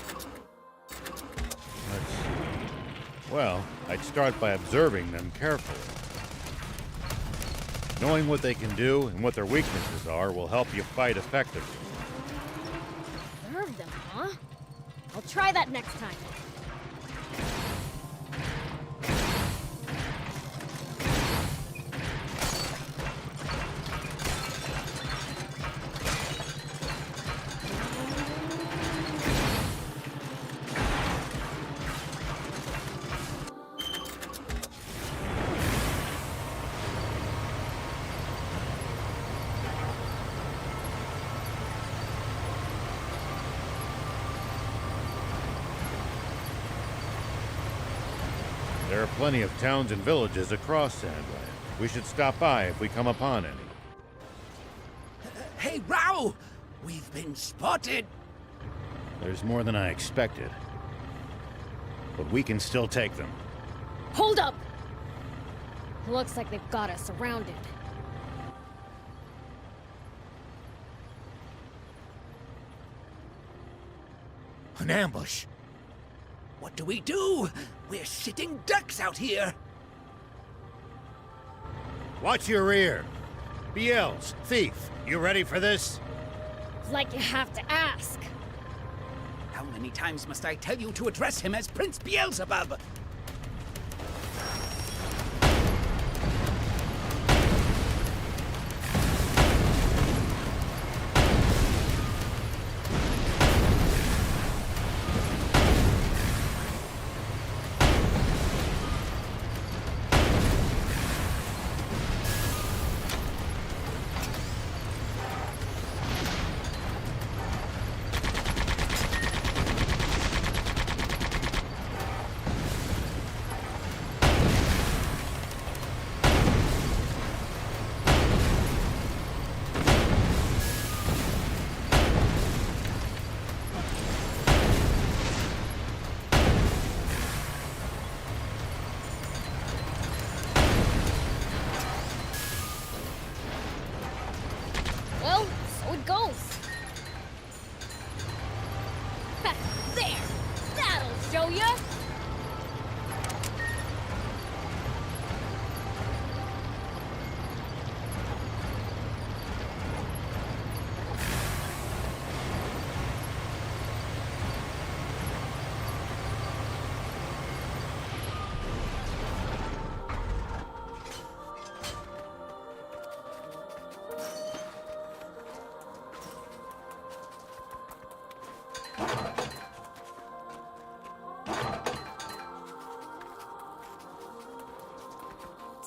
see. Well, I'd start by observing them carefully. Knowing what they can do and what their weaknesses are will help you fight effectively. Observe them, huh? I'll try that next time. There are plenty of towns and villages across Sandland. We should stop by if we come upon any. Hey, Rao! We've been spotted! There's more than I expected. But we can still take them. Hold up! Looks like they've got us surrounded. An ambush. What do we do? We're sitting ducks out here. Watch your rear. Biels, thief, you ready for this? Like you have to ask. How many times must I tell you to address him as Prince Beelzebub? Well, so it goes. Ha, there! That'll show ya!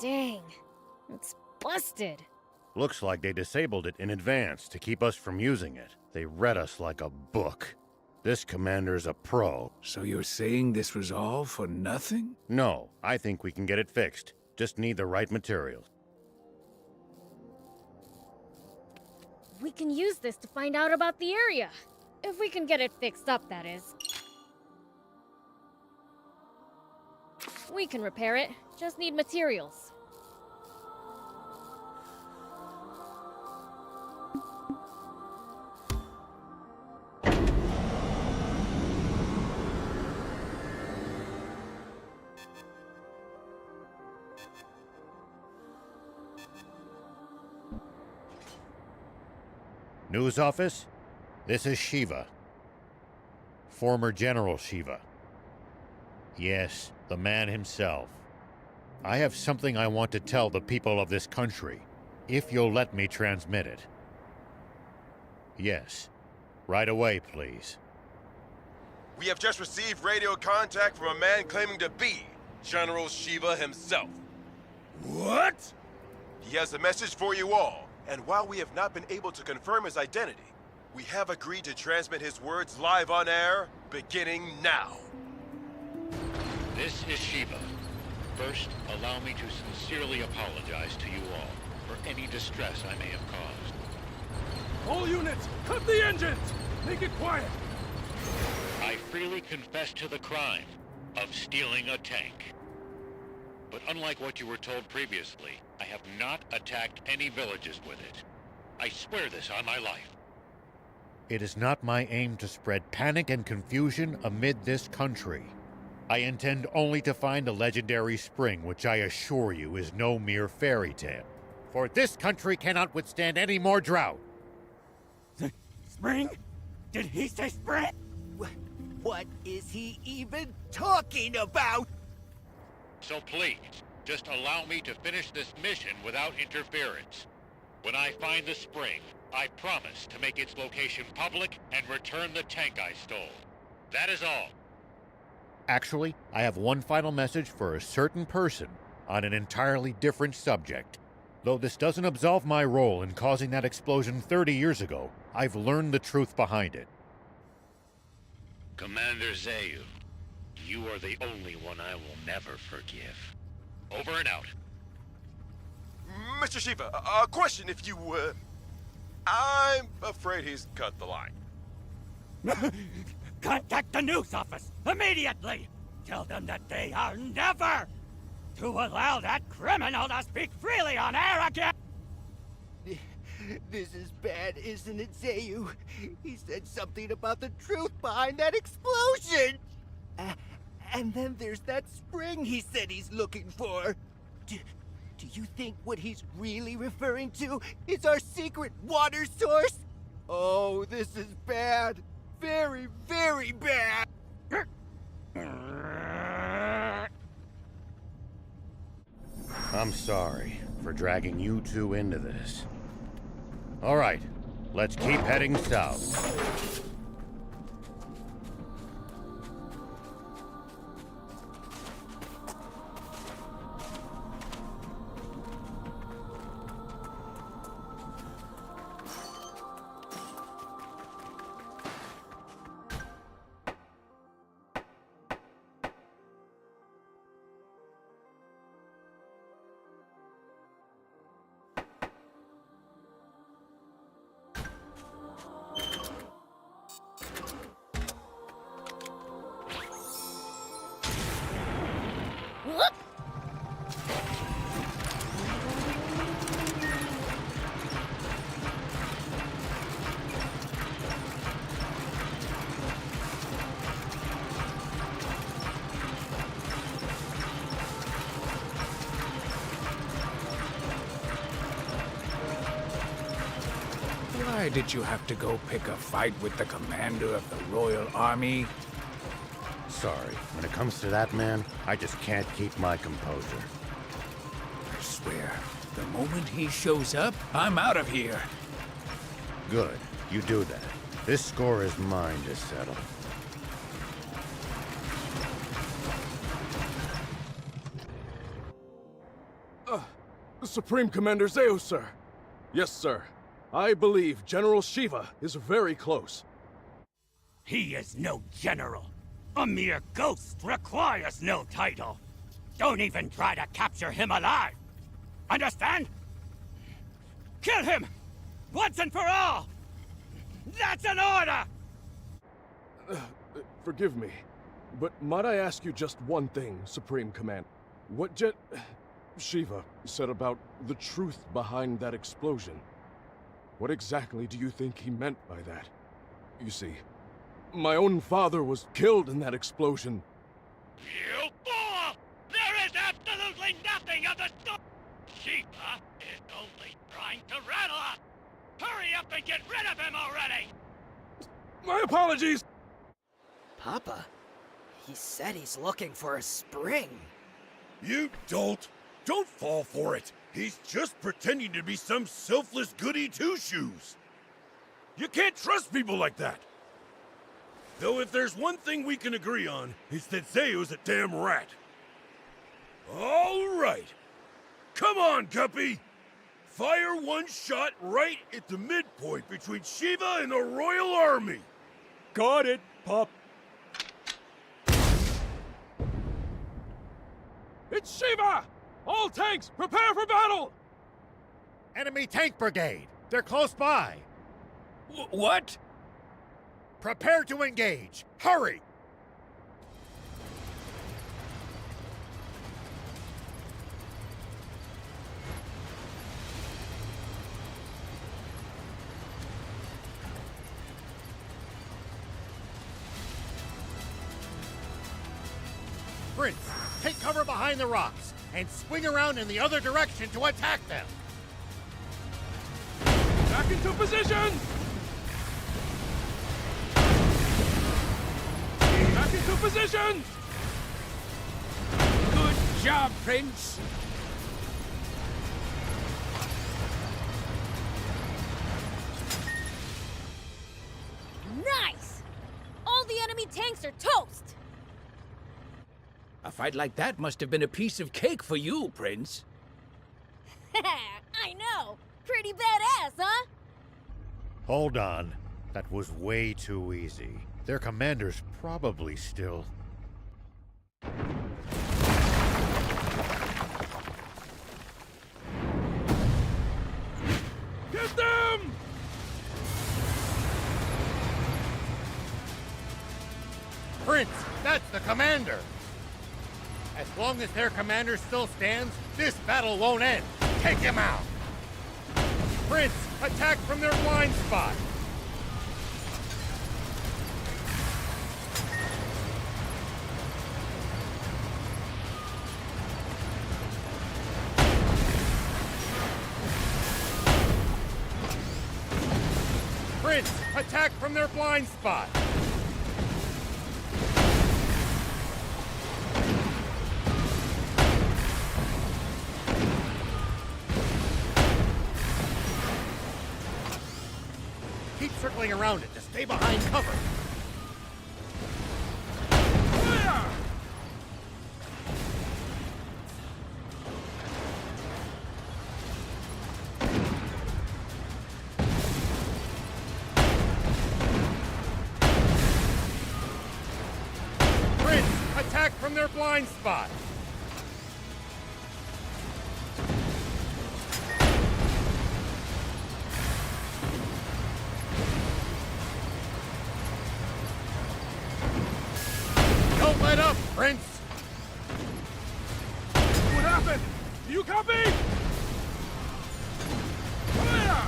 Dang, it's busted. Looks like they disabled it in advance to keep us from using it. They read us like a book. This commander's a pro. So you're saying this was all for nothing? No, I think we can get it fixed. Just need the right materials. We can use this to find out about the area. If we can get it fixed up, that is. We can repair it, just need materials. News office? This is Shiva. Former General Shiva. Yes, the man himself. I have something I want to tell the people of this country, if you'll let me transmit it. Yes. Right away, please. We have just received radio contact from a man claiming to be General Shiva himself. What? He has a message for you all, and while we have not been able to confirm his identity, we have agreed to transmit his words live on air, beginning now. This is Shiva. First, allow me to sincerely apologize to you all for any distress I may have caused. All units, cut the engines! Make it quiet! I freely confess to the crime of stealing a tank. But unlike what you were told previously, I have not attacked any villages with it. I swear this on my life. It is not my aim to spread panic and confusion amid this country. I intend only to find the legendary spring, which I assure you is no mere fairy tale. For this country cannot withstand any more drought. Spring? Did he say spring? What is he even talking about? So please, just allow me to finish this mission without interference. When I find the spring, I promise to make its location public and return the tank I stole. That is all. Actually, I have one final message for a certain person on an entirely different subject. Though this doesn't absolve my role in causing that explosion 30 years ago, I've learned the truth behind it. Commander Zayu, you are the only one I will never forgive. Over and out. Mr. Shiva, a question if you, I'm afraid he's cut the line. Contact the news office immediately! Tell them that they are never to allow that criminal to speak freely on air again! This is bad, isn't it, Zayu? He said something about the truth behind that explosion! And then there's that spring he said he's looking for. Do you think what he's really referring to is our secret water source? Oh, this is bad. Very, very bad. I'm sorry for dragging you two into this. All right, let's keep heading south. Why did you have to go pick a fight with the commander of the Royal Army? Sorry, when it comes to that man, I just can't keep my composure. I swear, the moment he shows up, I'm out of here. Good, you do that. This score is mine to settle. Supreme Commander Zeus, sir. Yes, sir. I believe General Shiva is very close. He is no general. A mere ghost requires no title. Don't even try to capture him alive. Understand? Kill him! Once and for all! That's an order! Forgive me, but might I ask you just one thing, Supreme Commander? What Shiva said about the truth behind that explosion? What exactly do you think he meant by that? You see, my own father was killed in that explosion. You fool! There is absolutely nothing of the sort! Shiva is only trying to rattle us! Hurry up and get rid of him already! My apologies! Papa, he said he's looking for a spring. You dolt! Don't fall for it! He's just pretending to be some selfless goody two-shoes! You can't trust people like that! Though if there's one thing we can agree on, it's that Zeus a damn rat. All right! Come on, Guppy! Fire one shot right at the midpoint between Shiva and the Royal Army! Got it, Pop. It's Shiva! All tanks, prepare for battle! Enemy tank brigade! They're close by! What? Prepare to engage! Hurry! Prince, take cover behind the rocks and swing around in the other direction to attack them! Back into position! Back into position! Good job, Prince! Nice! All the enemy tanks are toast! A fight like that must have been a piece of cake for you, Prince. I know! Pretty badass, huh? Hold on. That was way too easy. Their commander's probably still... Get them! Prince, that's the commander! As long as their commander still stands, this battle won't end. Take him out! Prince, attack from their blind spot! attack from their blind spot! Keep circling around it to stay behind cover. Prince, attack from their blind spot. Don't let up, Prince! What happened? Do you copy? Fire!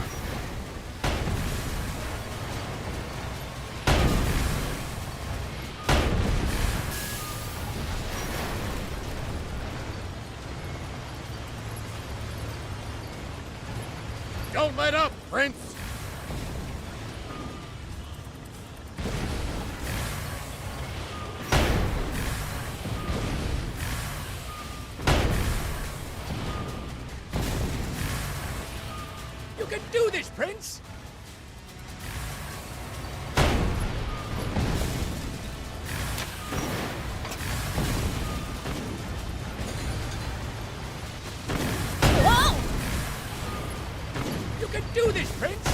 Don't let up, Prince! You can do this, Prince! Whoa! You can do this, Prince!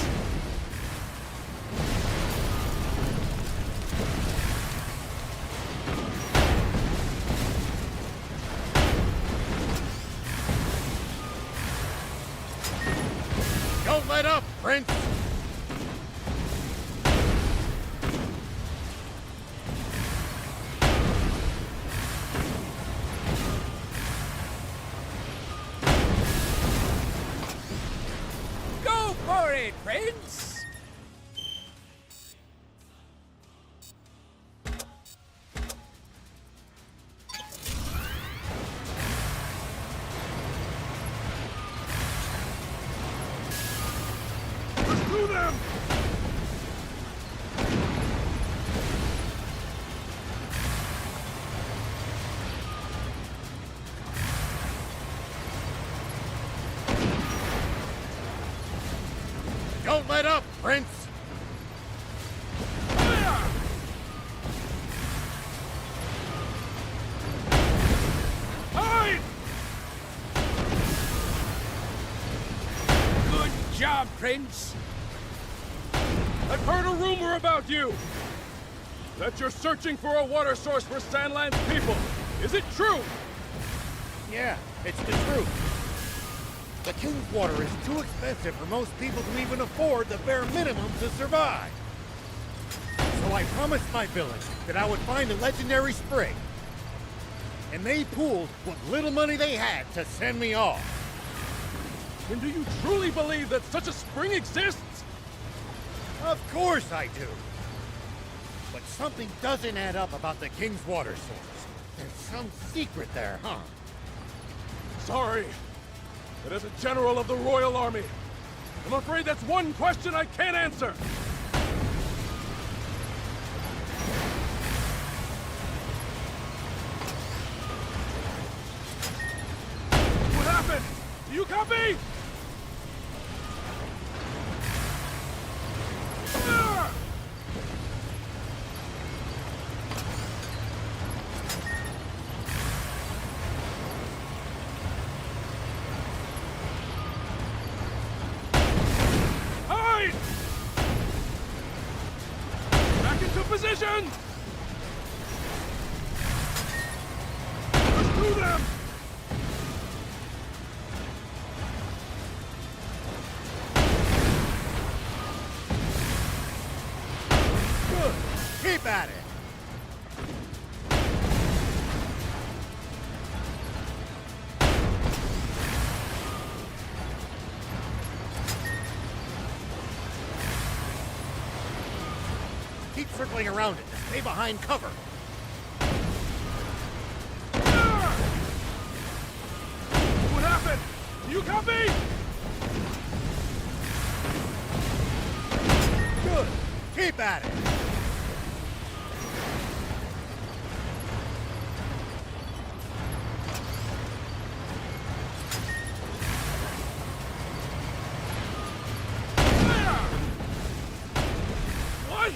Don't let up, Prince! Go for it, Prince! Pursue them! Don't let up, Prince! Fire! Hide! Good job, Prince! I've heard a rumor about you! That you're searching for a water source for Sandland's people! Is it true? Yeah, it's the truth. The King's Water is too expensive for most people to even afford the bare minimum to survive. So I promised my village that I would find a legendary spring. And they pooled what little money they had to send me off. And do you truly believe that such a spring exists? Of course I do. But something doesn't add up about the King's Water source. There's some secret there, huh? Sorry, but as a general of the Royal Army, I'm afraid that's one question I can't answer. What happened? Do you copy? Ah! Hide! Back into position! Pursue them! Good. Keep at it. Keep circling around it to stay behind cover. Ah! What happened? Do you copy? Good. at it! What?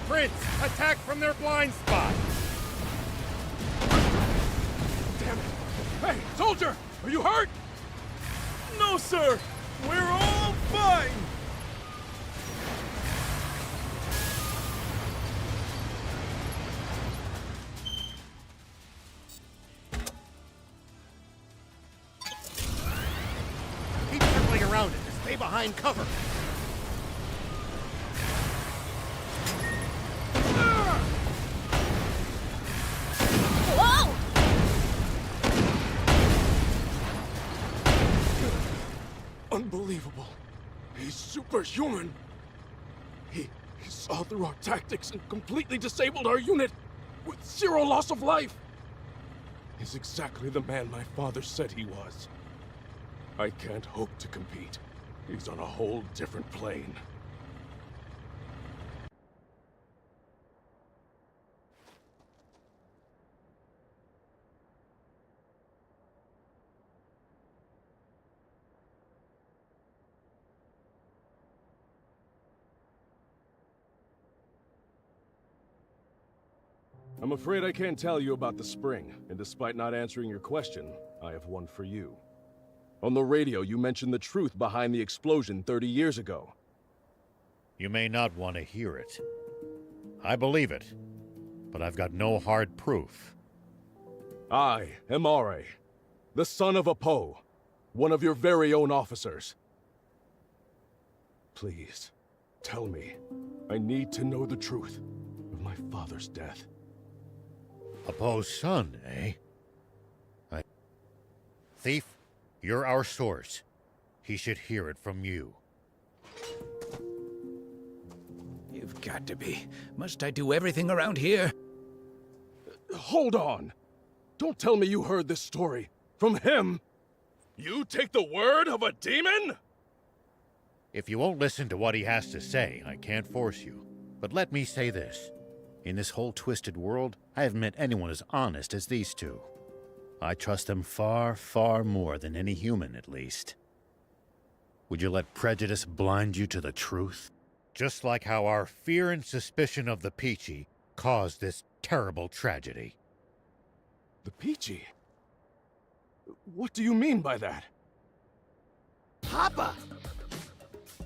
Prince, attack from their blind spot! Damn it! Hey, soldier! Are you hurt? No, sir! We're all fine! Keep circling around it and stay behind cover. Whoa! Unbelievable. He's superhuman. He saw through our tactics and completely disabled our unit with 0 loss of life. He's exactly the man my father said he was. I can't hope to compete. He's on a whole different plane. I'm afraid I can't tell you about the spring, and despite not answering your question, I have one for you. On the radio, you mentioned the truth behind the explosion 30 years ago. You may not want to hear it. I believe it, but I've got no hard proof. I am Are, the son of Apo, one of your very own officers. Please, tell me. I need to know the truth of my father's death. Apo's son, eh? Thief, you're our source. He should hear it from you. You've got to be. Must I do everything around here? Hold on! Don't tell me you heard this story from him! You take the word of a demon?! If you won't listen to what he has to say, I can't force you. But let me say this. In this whole twisted world, I haven't met anyone as honest as these two. I trust them far, far more than any human, at least. Would you let prejudice blind you to the truth? Just like how our fear and suspicion of the Peachy caused this terrible tragedy. The Peachy? What do you mean by that? Papa!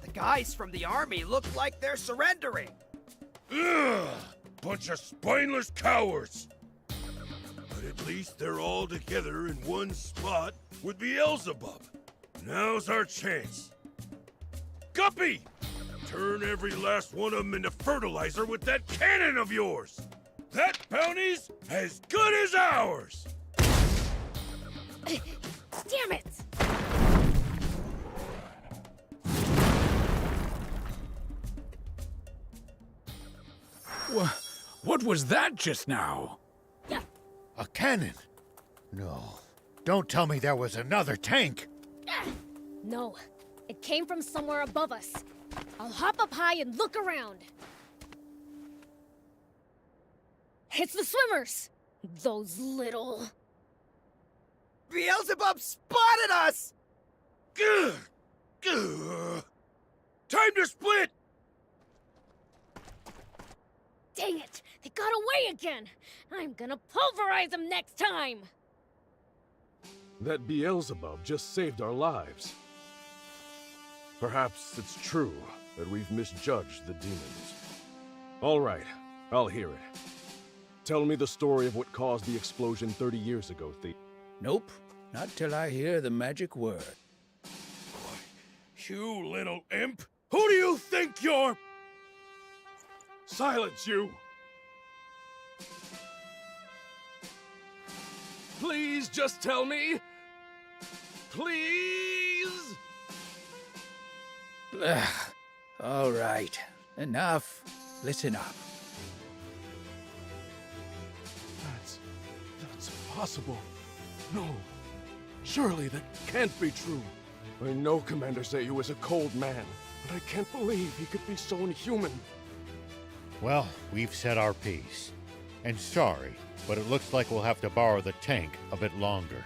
The guys from the army look like they're surrendering. Ugh! Bunch of spineless cowards! But at least they're all together in one spot with Beelzebub. Now's our chance. Guppy! Turn every last one of them into fertilizer with that cannon of yours! That bounty's as good as ours! Damn it! What was that just now? A cannon? No. Don't tell me there was another tank! No, it came from somewhere above us. I'll hop up high and look around. It's the swimmers! Those little... Beelzebub spotted us! Gah! Gah! Time to split! Dang it! They got away again! I'm gonna pulverize them next time! That Beelzebub just saved our lives. Perhaps it's true that we've misjudged the demons. All right, I'll hear it. Tell me the story of what caused the explosion 30 years ago, Thief. Nope, not till I hear the magic word. You little imp! Who do you think you're... Silence, you! Please just tell me. Please? All right, enough. Listen up. impossible. No. Surely that can't be true. I know Commander Zayu is a cold man, but I can't believe he could be so inhuman. Well, we've said our piece. And sorry, but it looks like we'll have to borrow the tank a bit longer.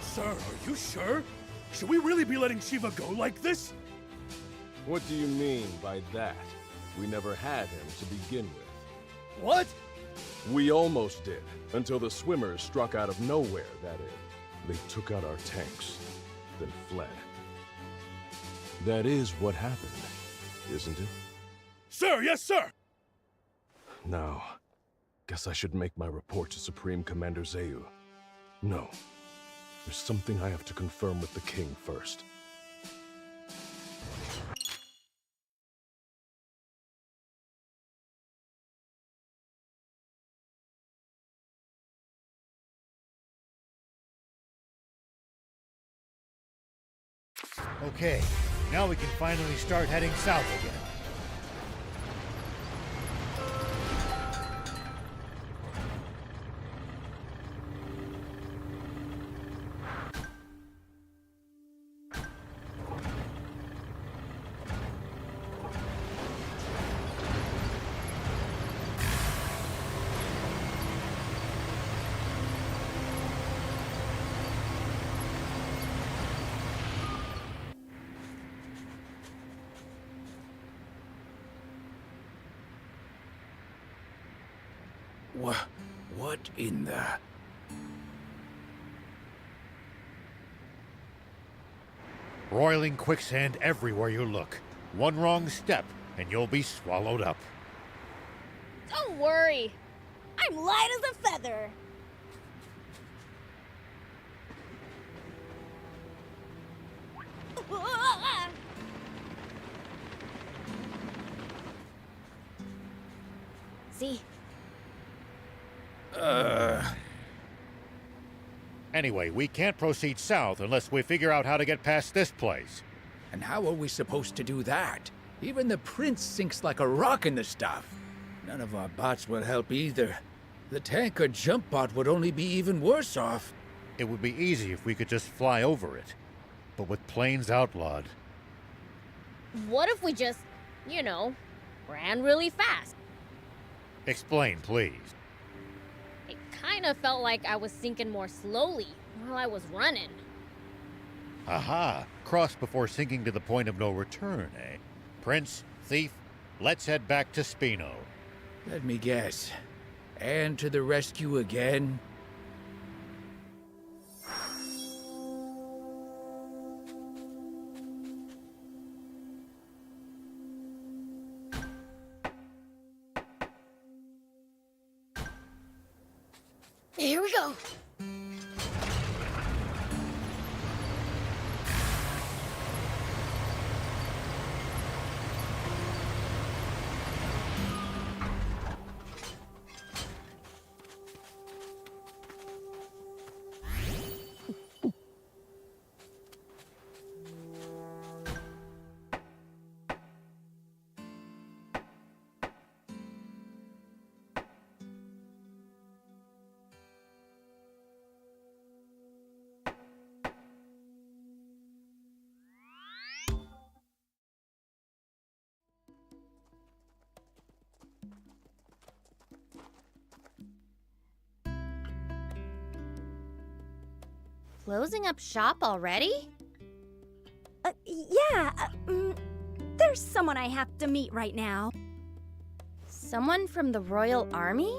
Sir, are you sure? Should we really be letting Shiva go like this? What do you mean by that? We never had him to begin with. What? We almost did, until the swimmers struck out of nowhere, that is. They took out our tanks, then fled. That is what happened, isn't it? Sir, yes, sir! Now, guess I should make my report to Supreme Commander Zayu. No. There's something I have to confirm with the king first. Okay, now we can finally start heading south again. What in the... Roiling quicksand everywhere you look. One wrong step, and you'll be swallowed up. Don't worry. I'm light as a feather. See? Anyway, we can't proceed south unless we figure out how to get past this place. And how are we supposed to do that? Even the prince sinks like a rock in the stuff. None of our bots will help either. The tank or jump bot would only be even worse off. It would be easy if we could just fly over it. But with planes outlawed... What if we just, ran really fast? Explain, please. It kind of felt like I was sinking more slowly while I was running. Aha! Cross before sinking to the point of no return, eh? Prince, thief, let's head back to Spino. Let me guess. And to the rescue again? Here we go. Closing up shop already? There's someone I have to meet right now. Someone from the Royal Army?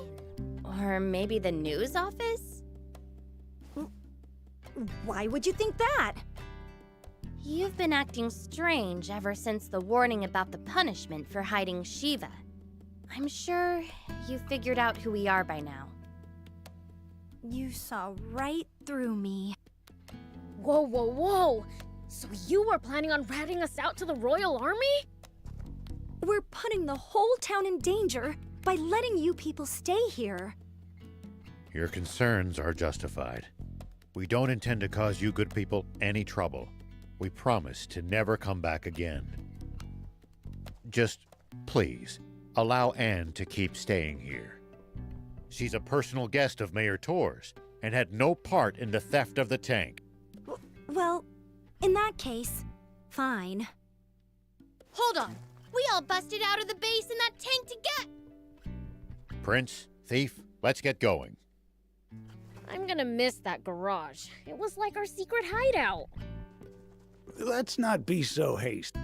Or maybe the news office? Why would you think that? You've been acting strange ever since the warning about the punishment for hiding Shiva. I'm sure you figured out who we are by now. You saw right through me. Whoa, whoa, whoa! So you were planning on ratting us out to the Royal Army? We're putting the whole town in danger by letting you people stay here. Your concerns are justified. We don't intend to cause you good people any trouble. We promise to never come back again. Just, please, allow Anne to keep staying here. She's a personal guest of Mayor Tor's and had no part in the theft of the tank. Well, in that case, fine. Hold on. We all busted out of the base in that tank to get... Prince, Thief, let's get going. I'm gonna miss that garage. It was like our secret hideout. Let's not be so hasty.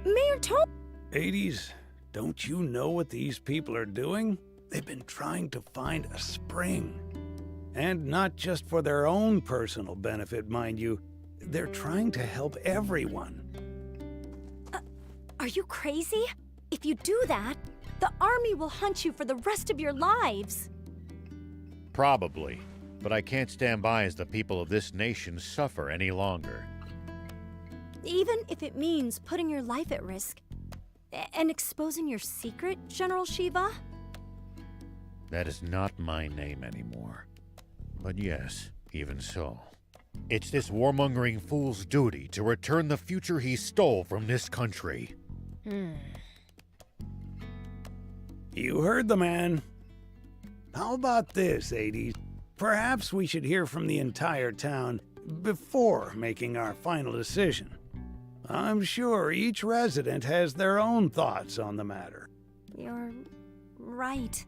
Mayor Tor... Hades, don't you know what these people are doing? They've been trying to find a spring. And not just for their own personal benefit, mind you. They're trying to help everyone. Are you crazy? If you do that, the army will hunt you for the rest of your lives. Probably, but I can't stand by as the people of this nation suffer any longer. Even if it means putting your life at risk. And exposing your secret, General Shiva? That is not my name anymore. But yes, even so. It's this warmongering fool's duty to return the future he stole from this country. You heard the man. How about this, Hades? Perhaps we should hear from the entire town before making our final decision. I'm sure each resident has their own thoughts on the matter. You're right.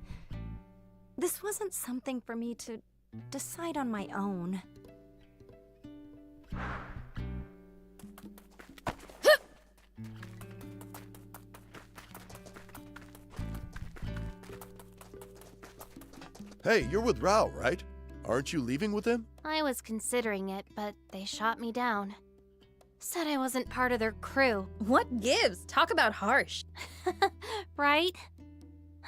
This wasn't something for me to decide on my own. Hey, you're with Rao, right? Aren't you leaving with him? I was considering it, but they shot me down. Said I wasn't part of their crew. What gives? Talk about harsh. Right?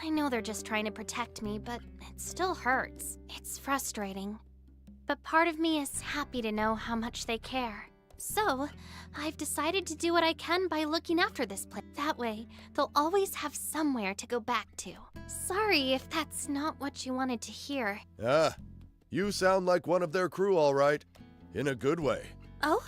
I know they're just trying to protect me, but it still hurts. It's frustrating. But part of me is happy to know how much they care. So, I've decided to do what I can by looking after this place. That way, they'll always have somewhere to go back to. Sorry if that's not what you wanted to hear. Ah, you sound like one of their crew, all right. In a good way. Oh?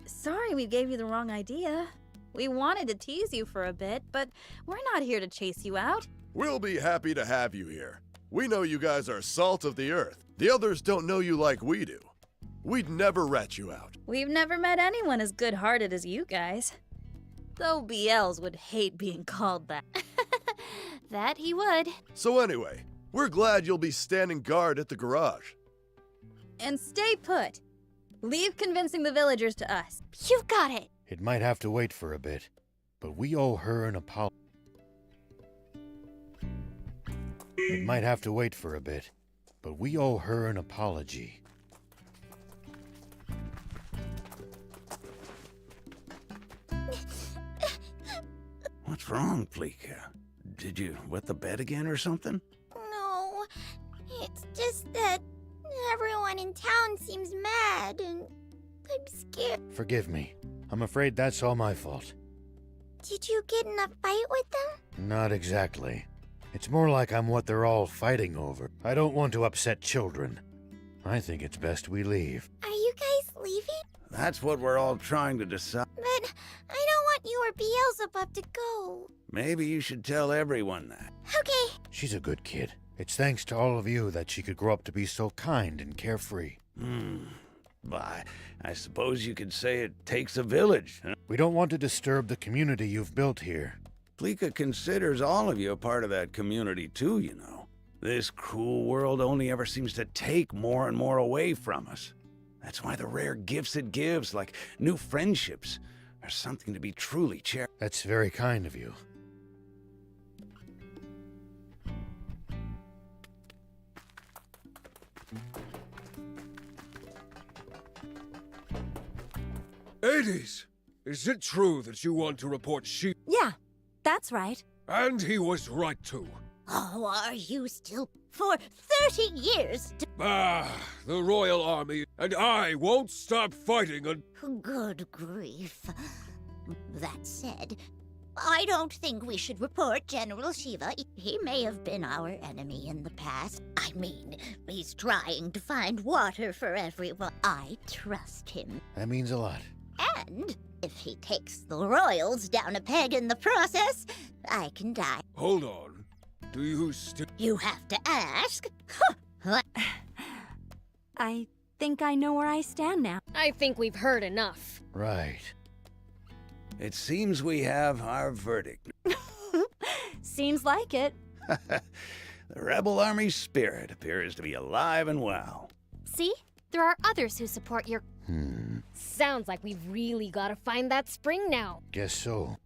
Sorry we gave you the wrong idea. We wanted to tease you for a bit, but we're not here to chase you out. We'll be happy to have you here. We know you guys are salt of the earth. The others don't know you like we do. We'd never rat you out. We've never met anyone as good-hearted as you guys. Though BLs would hate being called that. That he would. So anyway, we're glad you'll be standing guard at the garage. And stay put. Leave convincing the villagers to us. You got it. It might have to wait for a bit, but we owe her an apology. It might have to wait for a bit, but we owe her an apology. What's wrong, Fleeka? Did you wet the bed again or something? No, it's just that everyone in town seems mad and I'm scared. Forgive me. I'm afraid that's all my fault. Did you get in a fight with them? Not exactly. It's more like I'm what they're all fighting over. I don't want to upset children. I think it's best we leave. Are you guys leaving? That's what we're all trying to decide. But I don't want you or Beelzebub to go. Maybe you should tell everyone that. Okay. She's a good kid. It's thanks to all of you that she could grow up to be so kind and carefree. Why, I suppose you could say it takes a village. Huh? We don't want to disturb the community you've built here. Fleeka considers all of you a part of that community too, you know. This cruel world only ever seems to take more and more away from us. That's why the rare gifts it gives, like new friendships, are something to be truly cherished. That's very kind of you. Hades! Is it true that you want to report Shiva? Yeah, that's right. And he was right too. Oh, are you still... For 30 years... Ah, the Royal Army, and I won't stop fighting until... Good grief. That said, I don't think we should report General Shiva. He may have been our enemy in the past. I mean, he's trying to find water for everyone. I trust him. That means a lot. And if he takes the royals down a peg in the process, I can die. Hold on. Do you still... You have to ask. I think I know where I stand now. I think we've heard enough. Right. It seems we have our verdict. Seems like it. The Rebel Army's spirit appears to be alive and well. See? There are others who support your... Sounds like we've really got to find that spring now. Guess so.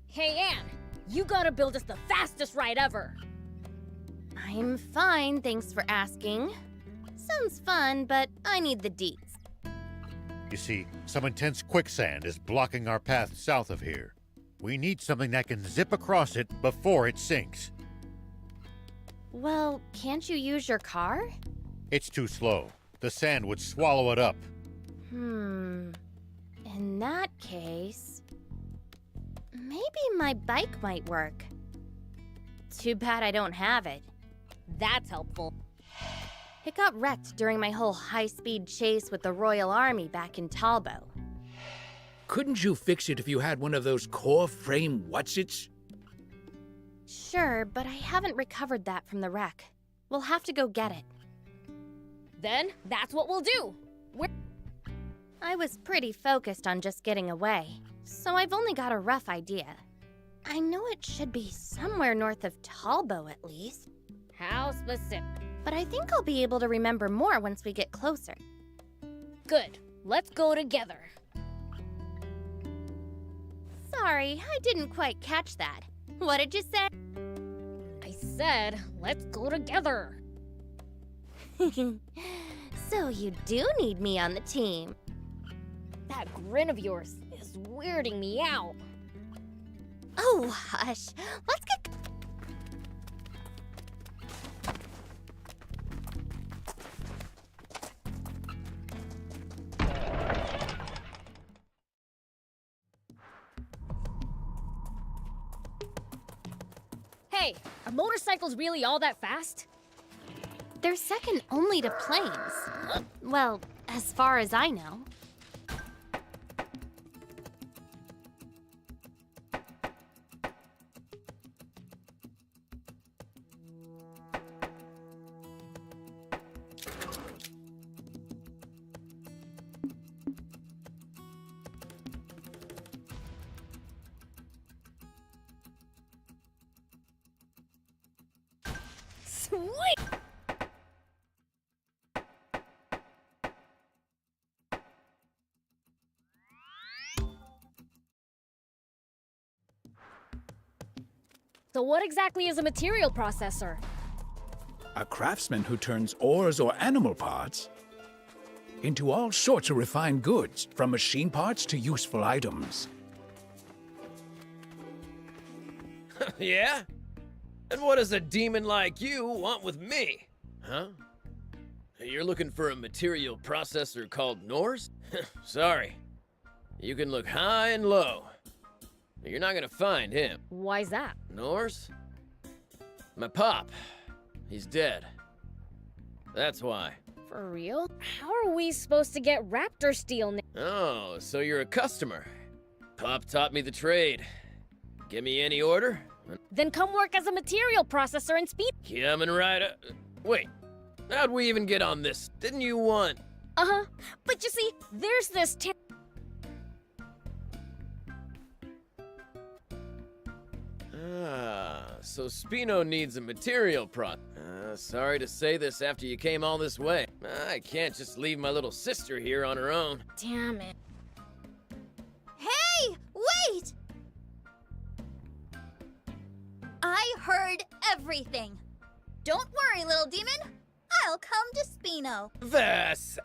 Hey, Anne, you gotta build us the fastest ride ever. I'm fine, thanks for asking. Sounds fun, but I need the deets. You see, some intense quicksand is blocking our path south of here. We need something that can zip across it before it sinks. Well, can't you use your car? It's too slow. The sand would swallow it up. In that case... maybe my bike might work. Too bad I don't have it. That's helpful. It got wrecked during my whole high-speed chase with the Royal Army back in Talbot. Couldn't you fix it if you had one of those core frame whatsits? Sure, but I haven't recovered that from the wreck. We'll have to go get it. Then, that's what we'll do. I was pretty focused on just getting away, so I've only got a rough idea. I know it should be somewhere north of Talbot at least. How specific? But I think I'll be able to remember more once we get closer. Good. Let's go together. Sorry, I didn't quite catch that. What did you say? I said, let's go together. So you do need me on the team. That grin of yours is weirding me out. Oh, hush. Let's get... Hey, are motorcycles really all that fast? They're second only to planes. Well, as far as I know. Sweet! So what exactly is a material processor? A craftsman who turns ores or animal parts into all sorts of refined goods, from machine parts to useful items. Yeah? And what does a demon like you want with me? Huh? You're looking for a material processor called Norse? Sorry. You can look high and low. You're not gonna find him. Why's that? Norse? My pop. He's dead. That's why. For real? How are we supposed to get raptor steel now? Oh, so you're a customer. Pop taught me the trade. Give me any order? Then come work as a material processor and speed. Coming right up. Wait, how'd we even get on this? Didn't you want... Uh-huh. But you see, there's this so Spino needs a material sorry to say this after you came all this way. I can't just leave my little sister here on her own. Damn it. Hey, wait! I heard everything. Don't worry, little demon. I'll come to Spino. Vas!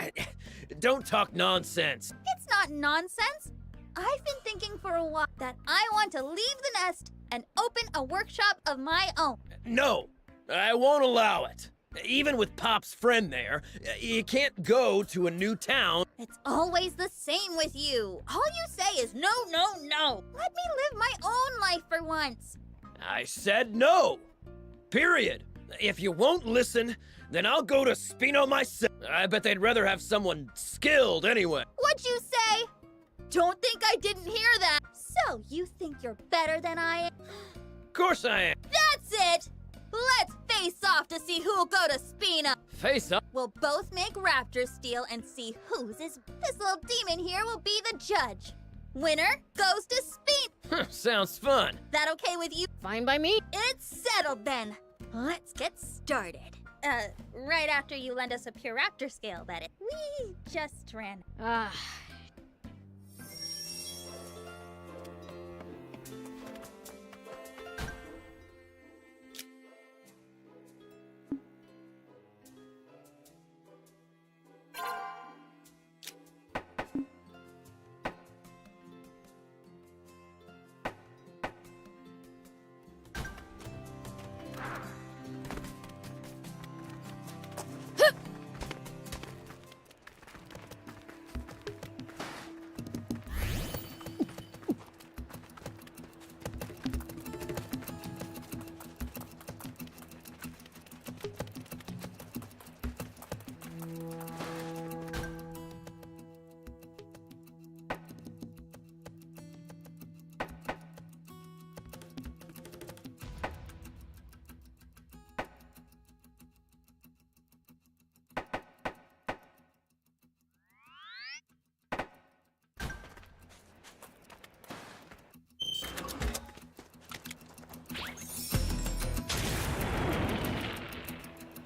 Don't talk nonsense. It's not nonsense. I've been thinking for a while that I want to leave the nest and open a workshop of my own. No, I won't allow it. Even with Pop's friend there, you can't go to a new town. It's always the same with you. All you say is no, no, no. Let me live my own life for once. I said no. Period. If you won't listen, then I'll go to Spino myself. I bet they'd rather have someone skilled anyway. What'd you say? Don't think I didn't hear that. So, you think you're better than I am? Of course I am. That's it! Let's face off to see who'll go to Spino. Face off? We'll both make raptor steel and see whose is. This little demon here will be the judge. Winner goes to Spino. Sounds fun. That okay with you? Fine by me. It's settled then. Let's get started. Right after you lend us a pure raptor scale, that is. We just ran.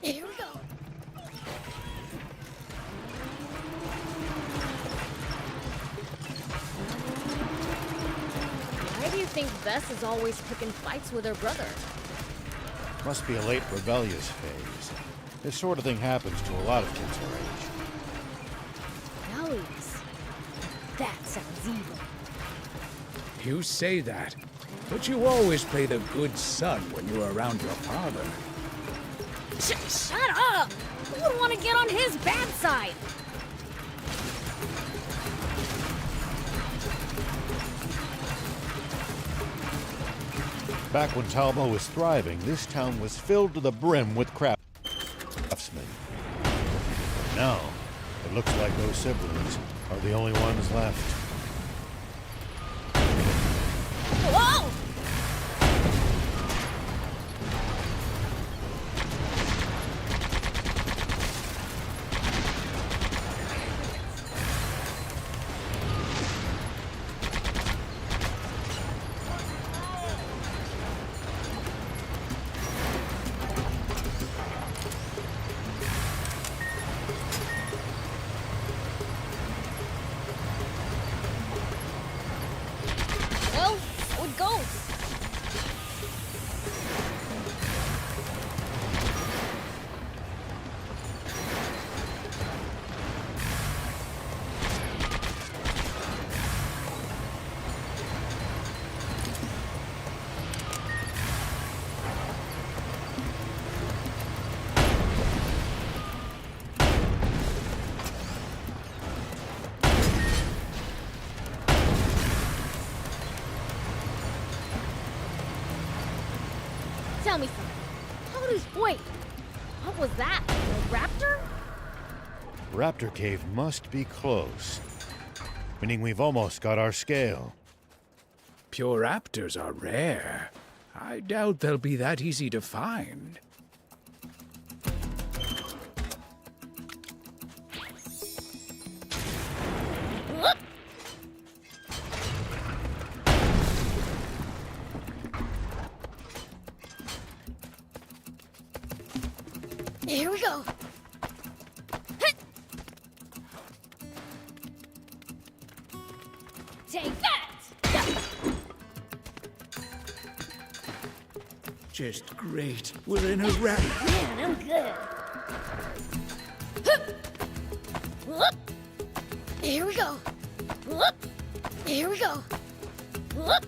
Here we go. Why do you think Bess is always picking fights with her brother? Must be a late rebellious phase. This sort of thing happens to a lot of kids our age. Rebellious? That sounds evil. You say that, but you always play the good son when you're around your father. Shut up! Who would want to get on his bad side? Back when Talbot was thriving, this town was filled to the brim with craftsmen. Now, it looks like those siblings are the only ones left. Whoa! it goes. Tell me something. How does... Wait. What was that? A raptor? Raptor Cave must be close, meaning we've almost got our scale. Pure raptors are rare. I doubt they'll be that easy to find. Whoop. Here we go. Take that! Just great. We're in a wrap. Man, I'm good. Whoop. Here we go. Whoop. Here we go. Whoop.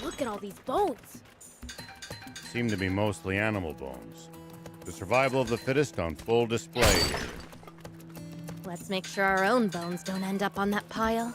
Look at all these bones. Seem to be mostly animal bones. The survival of the fittest on full display here. Let's make sure our own bones don't end up on that pile.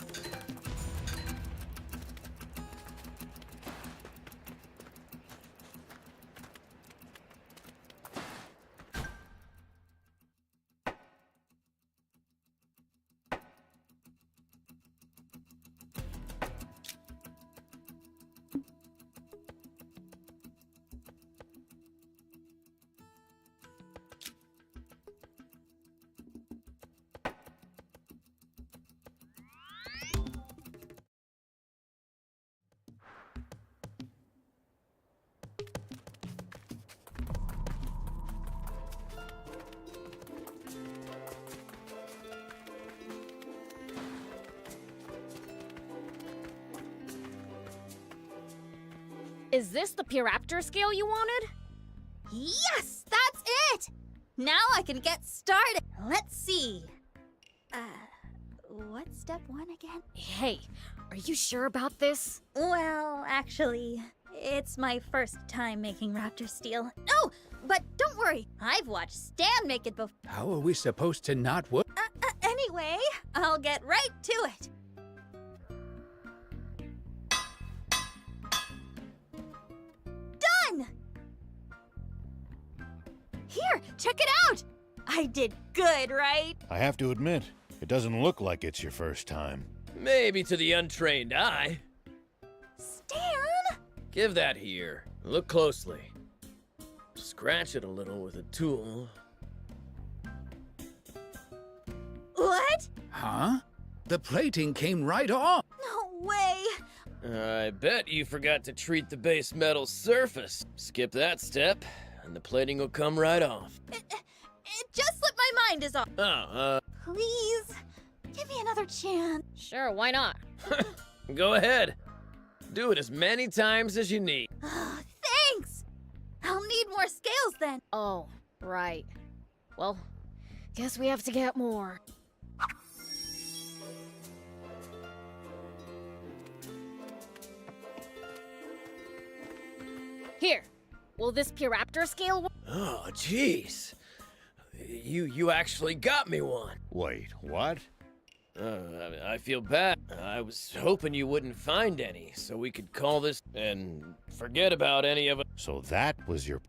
Is this the Puraptor scale you wanted? Yes, that's it! Now I can get started. Let's see. What's step 1 again? Hey, are you sure about this? Well, actually, it's my first time making raptor steel. Oh, but don't worry, I've watched Stan make it before. How are we supposed to not work? Anyway, I'll get right to it. Done! Here, check it out! I did good, right? I have to admit, it doesn't look like it's your first time. Maybe to the untrained eye. Stan! Give that here. Look closely. Scratch it a little with a tool. What? Huh? The plating came right off. No way! I bet you forgot to treat the base metal surface. Skip that step, and the plating will come right off. It just slipped my mind is all. Oh, Please, give me another chance. Sure, why not? go ahead. Do it as many times as you need. Thanks! I'll need more scales then. Oh, right. Well, guess we have to get more. Here, will this Puraptor scale work? Oh, jeez. You actually got me one. Wait, what? I feel bad. I was hoping you wouldn't find any, so we could call this and forget about any of it. So that was your...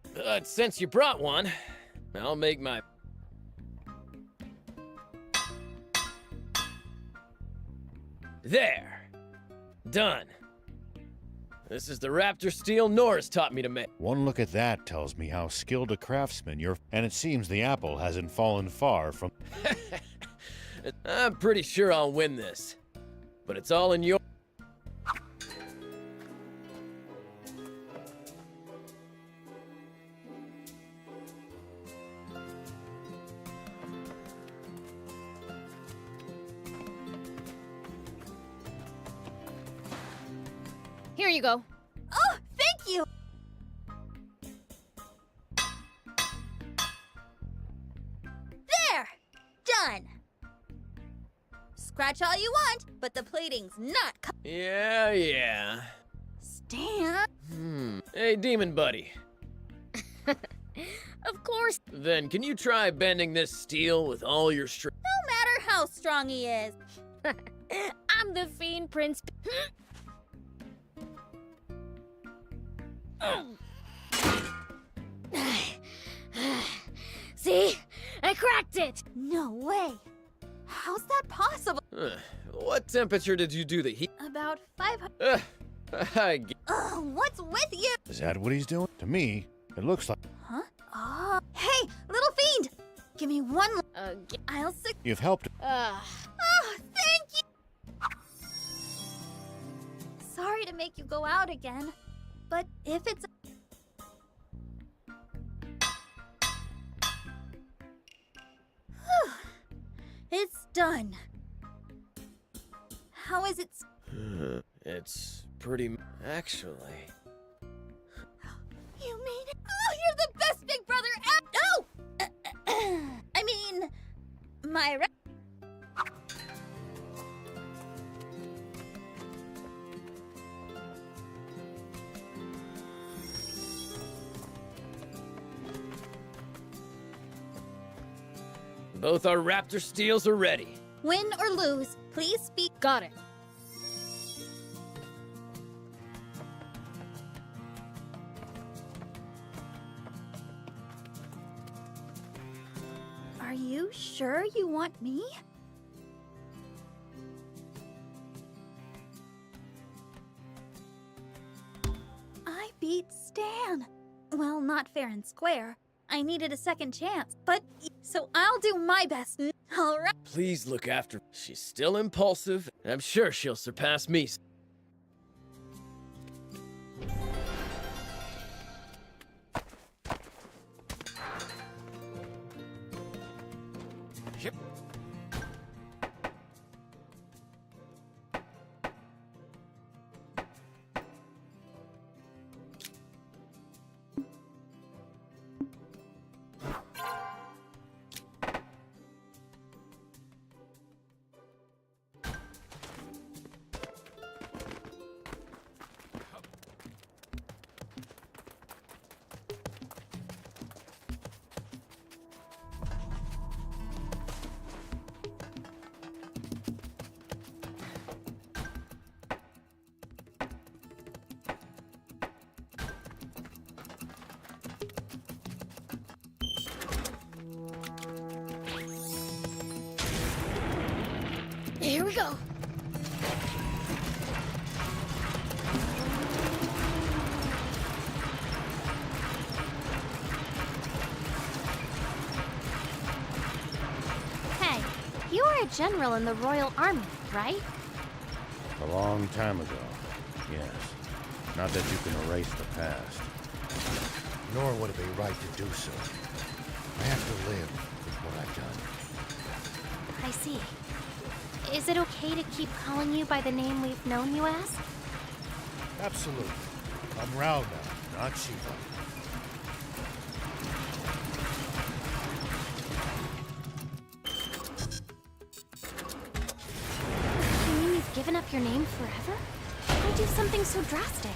Since you brought one, I'll make my... There. Done. This is the Raptor steel Norris taught me to make. One look at that tells me how skilled a craftsman you're... And it seems the apple hasn't fallen far from... I'm pretty sure I'll win this. But it's all in your... Here you go. Oh, thank you! There! Done! Scratch all you want, but the plating's not Yeah. Stan? Hey, Demon Buddy. Of course. Then can you try bending this steel with all your strength? No matter how strong he is. I'm the Fiend Prince. See? I cracked it! No way. How's that possible? What temperature did you do the heat? About 500. What's with you? Is that what he's doing? To me, it looks like... Huh? Oh. Hey, little fiend! Give me one. I'll sick. You've helped... Oh, thank you! Sorry to make you go out again, but if it's... It's done. How is it? It's pretty... Actually... You mean... Oh, you're the best big brother ever! Oh! I mean... My... Both our raptor steels are ready. Win or lose, please speak. Got it. Are you sure you want me? I beat Stan. Well, not fair and square. I needed a second chance, but so I'll do my best. All right. Please look after her. She's still impulsive, and I'm sure she'll surpass me. Yep. Here we go. Hey, you were a general in the Royal Army, right? A long time ago, yes. Not that you can erase the past. Nor would it be right to do so. I have to live with what I've done. I see. Is it okay to keep calling you by the name we've known you as? Absolutely. I'm Rao now, not Shiva. You mean you've given up your name forever? Why do something so drastic?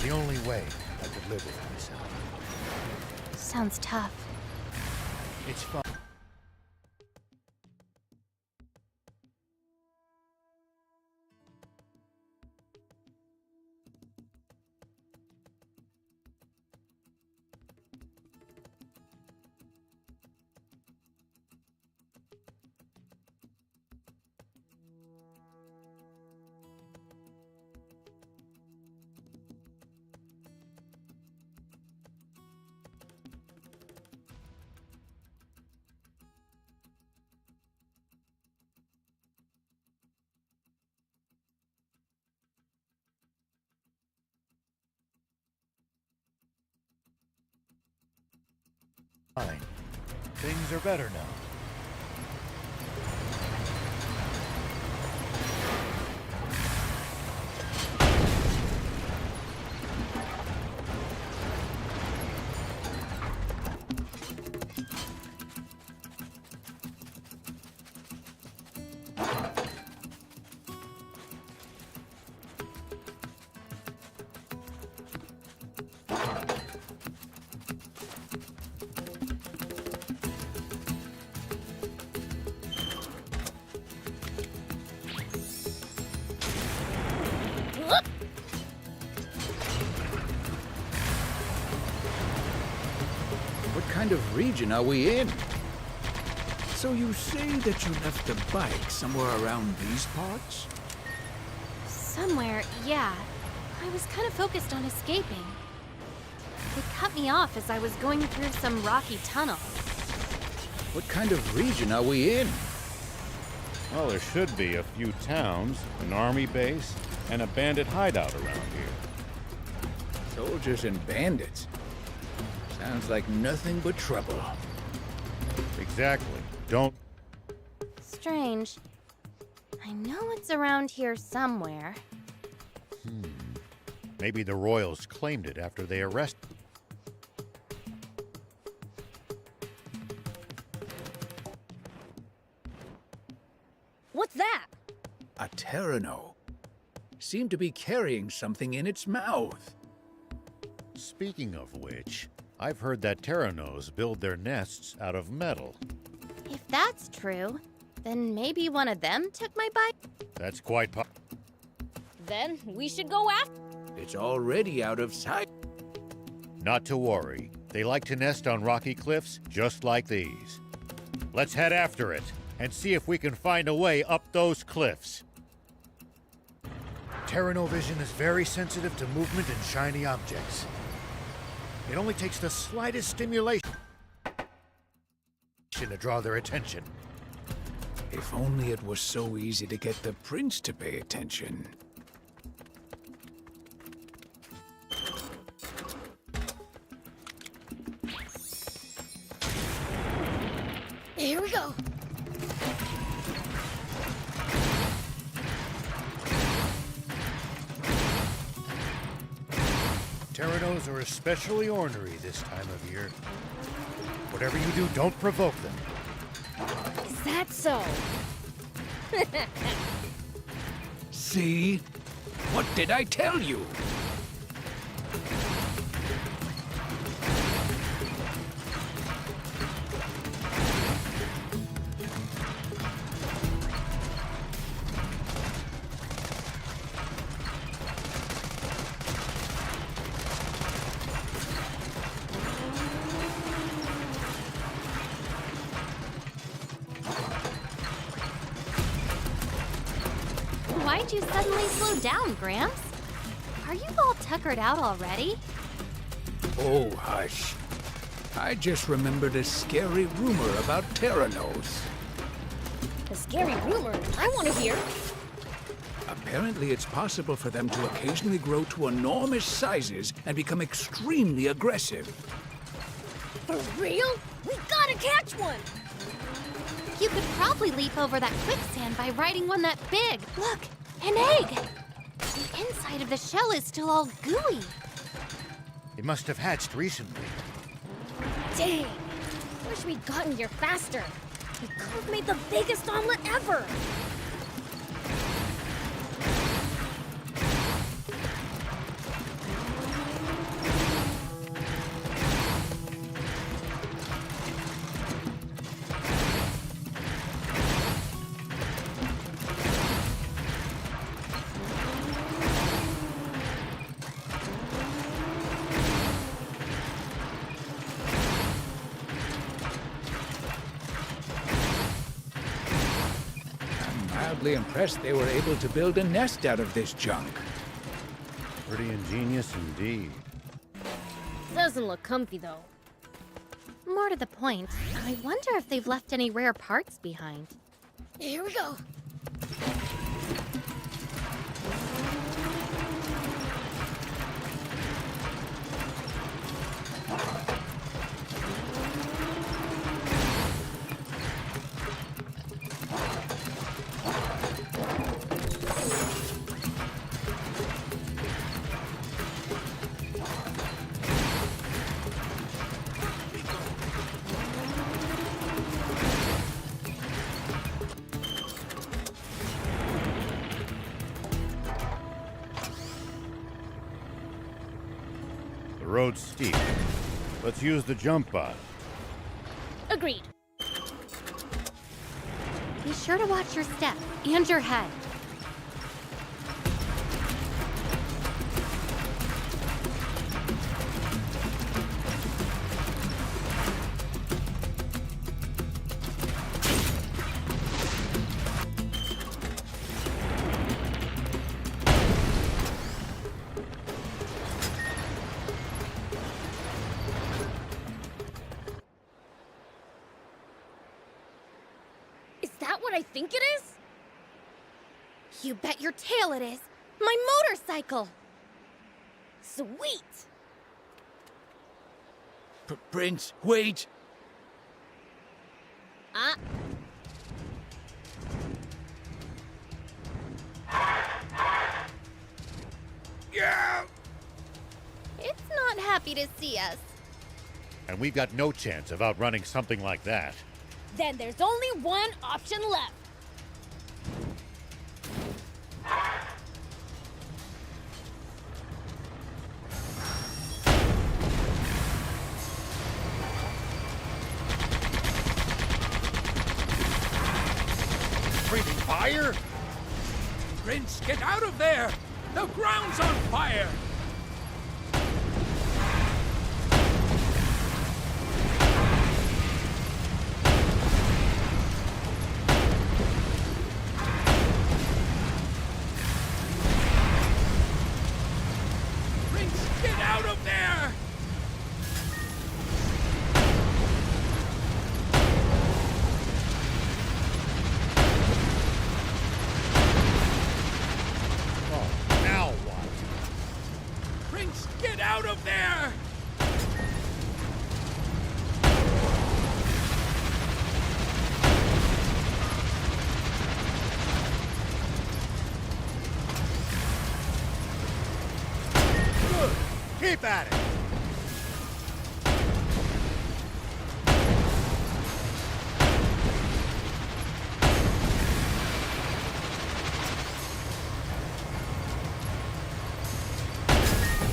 The only way I could live with myself. Sounds tough. It's fun. Fine. Things are better now. What kind of region are we in? So you say that you left a bike somewhere around these parts? Somewhere, yeah. I was kind of focused on escaping. They cut me off as I was going through some rocky tunnel. What kind of region are we in? Well, there should be a few towns, an army base, and a bandit hideout around here. Soldiers and bandits. Sounds like nothing but trouble. Exactly. Don't... Strange. I know it's around here somewhere. Maybe the Royals claimed it after they arrested... What's that? A Terrano. Seemed to be carrying something in its mouth. Speaking of which, I've heard that Terranos build their nests out of metal. If that's true, then maybe one of them took my bike? That's quite Then we should go after. It's already out of sight. Not to worry. They like to nest on rocky cliffs just like these. Let's head after it and see if we can find a way up those cliffs. Terranovision is very sensitive to movement and shiny objects. It only takes the slightest stimulation to draw their attention. If only it was so easy to get the prince to pay attention. Here we go. Terranos are especially ornery this time of year. Whatever you do, don't provoke them. Is that so? See? What did I tell you? Why'd you suddenly slow down, Gramps? Are you all tuckered out already? Oh, hush. I just remembered a scary rumor about Terranos. A scary rumor. I want to hear. Apparently, it's possible for them to occasionally grow to enormous sizes and become extremely aggressive. For real? We gotta catch one! You could probably leap over that quicksand by riding one that big. Look, an egg! The inside of the shell is still all gooey. It must have hatched recently. Dang! Wish we'd gotten here faster. We could have made the biggest omelet ever! Impressed they were able to build a nest out of this junk. Pretty ingenious indeed. Doesn't look comfy though. More to the point, I wonder if they've left any rare parts behind. Here we go. The road's steep. Let's use the jump bot. Agreed. Be sure to watch your step and your head. Is that what I think it is? You bet your tail it is. My motorcycle! Sweet! Prince, wait! Yeah! It's not happy to see us. And we've got no chance of outrunning something like that. Then there's only one option left. Breathing fire? Prince, get out of there! The ground's on fire! Prince, get out of there! Now what? Prince, get out of there! Good. Keep at it.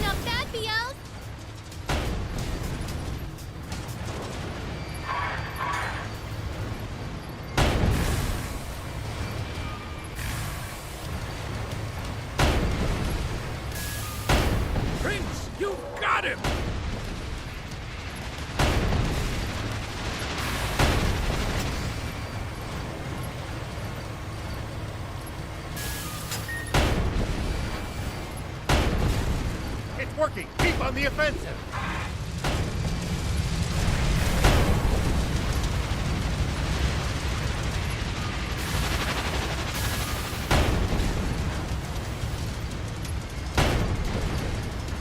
Not bad, BL. Prince, you've got him! It's working. Keep on the offensive.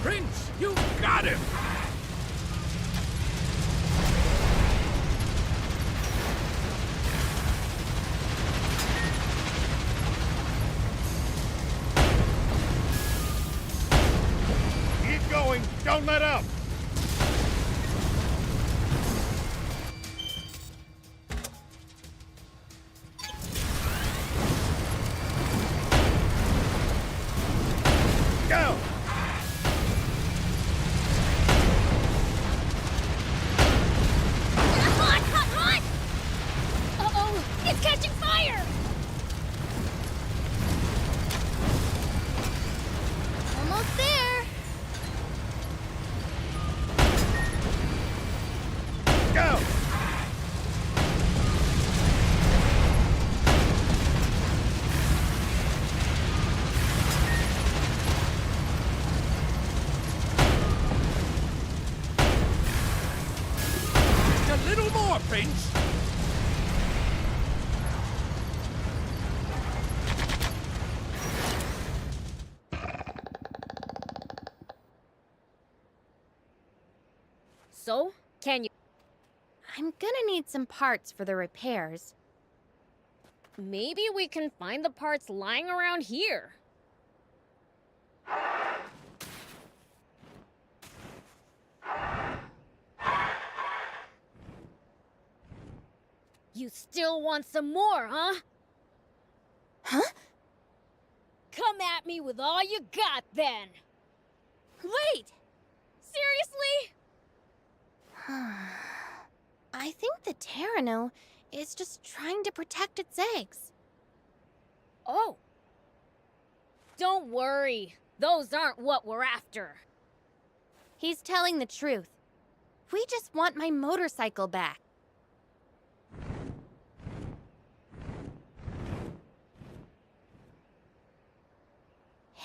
Prince, you've got him! Keep going. Don't let up. Go. Hot, hot, hot! Uh-oh, it's catching fire! Almost there. Go. Just a little more, Prince! So, can you... I'm gonna need some parts for the repairs. Maybe we can find the parts lying around here. You still want some more, huh? Huh? Come at me with all you got, then! Wait! Seriously? I think the Terrano is just trying to protect its eggs. Oh. Don't worry. Those aren't what we're after. He's telling the truth. We just want my motorcycle back.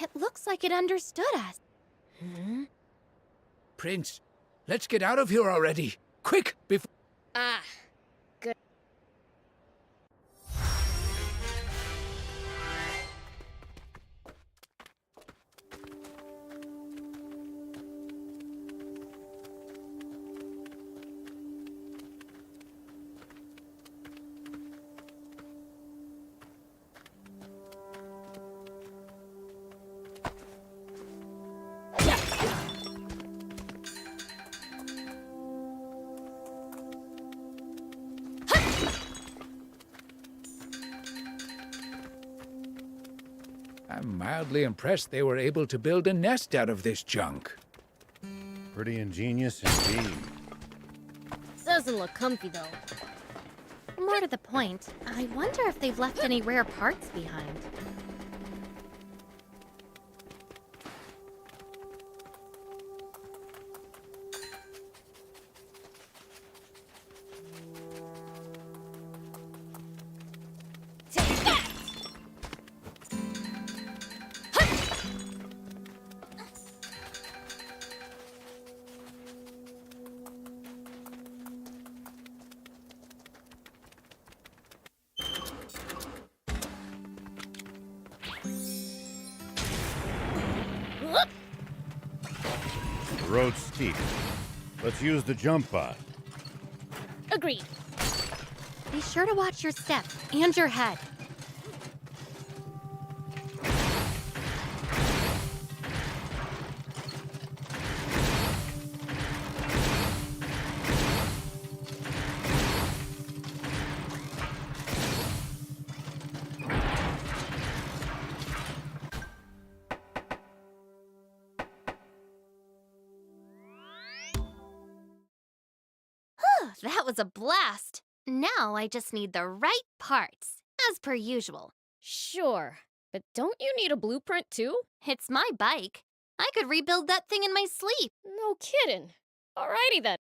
It looks like it understood us. Prince, let's get out of here already. Quick, before... Ah, good. I'm mildly impressed they were able to build a nest out of this junk. Pretty ingenious indeed. Doesn't look comfy, though. More to the point, I wonder if they've left any rare parts behind. The road's steep. Let's use the jump bot. Agreed. Be sure to watch your step and your head. That was a blast. Now I just need the right parts, as per usual. Sure, but don't you need a blueprint too? It's my bike. I could rebuild that thing in my sleep. No kidding. Alrighty then.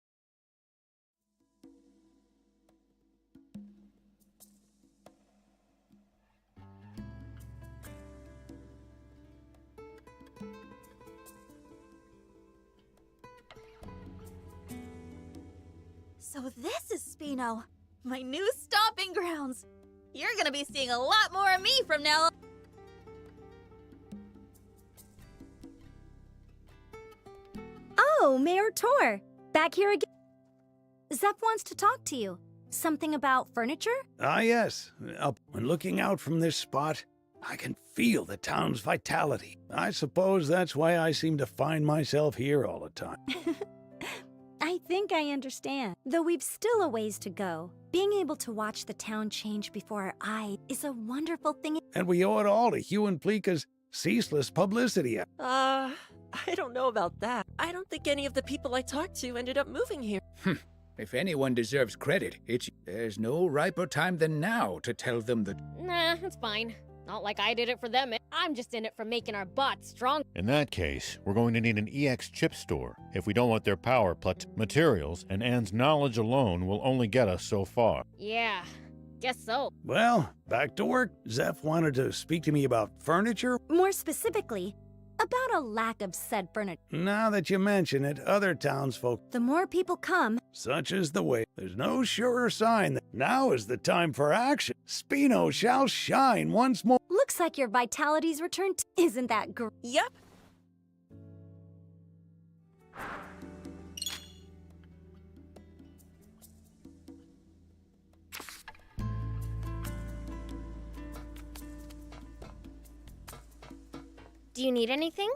So this is Spino, my new stomping grounds. You're gonna be seeing a lot more of me from now on. Oh, Mayor Tor, back here again. Zeph wants to talk to you. Something about furniture? Ah, yes. Up when looking out from this spot, I can feel the town's vitality. I suppose that's why I seem to find myself here all the time. I think I understand. Though we've still a ways to go, being able to watch the town change before our eyes is a wonderful thing. And we owe it all to Hugh and Pleeka's ceaseless publicity. I don't know about that. I don't think any of the people I talked to ended up moving here. If anyone deserves credit, there's no riper time than now to tell them that. Nah, it's fine. Not like I did it for them. I'm just in it for making our bots strong. In that case, we're going to need an EX chip store if we don't want their power materials, and Anne's knowledge alone will only get us so far. Yeah, guess so. Well, back to work. Zeph wanted to speak to me about furniture. More specifically, about a lack of said furniture. Now that you mention it, other townsfolk, The more people come, such is the way. There's no surer sign that now is the time for action. Spino shall shine once more. looks like your vitality's returned. Isn't that great? Yep. Do you need anything?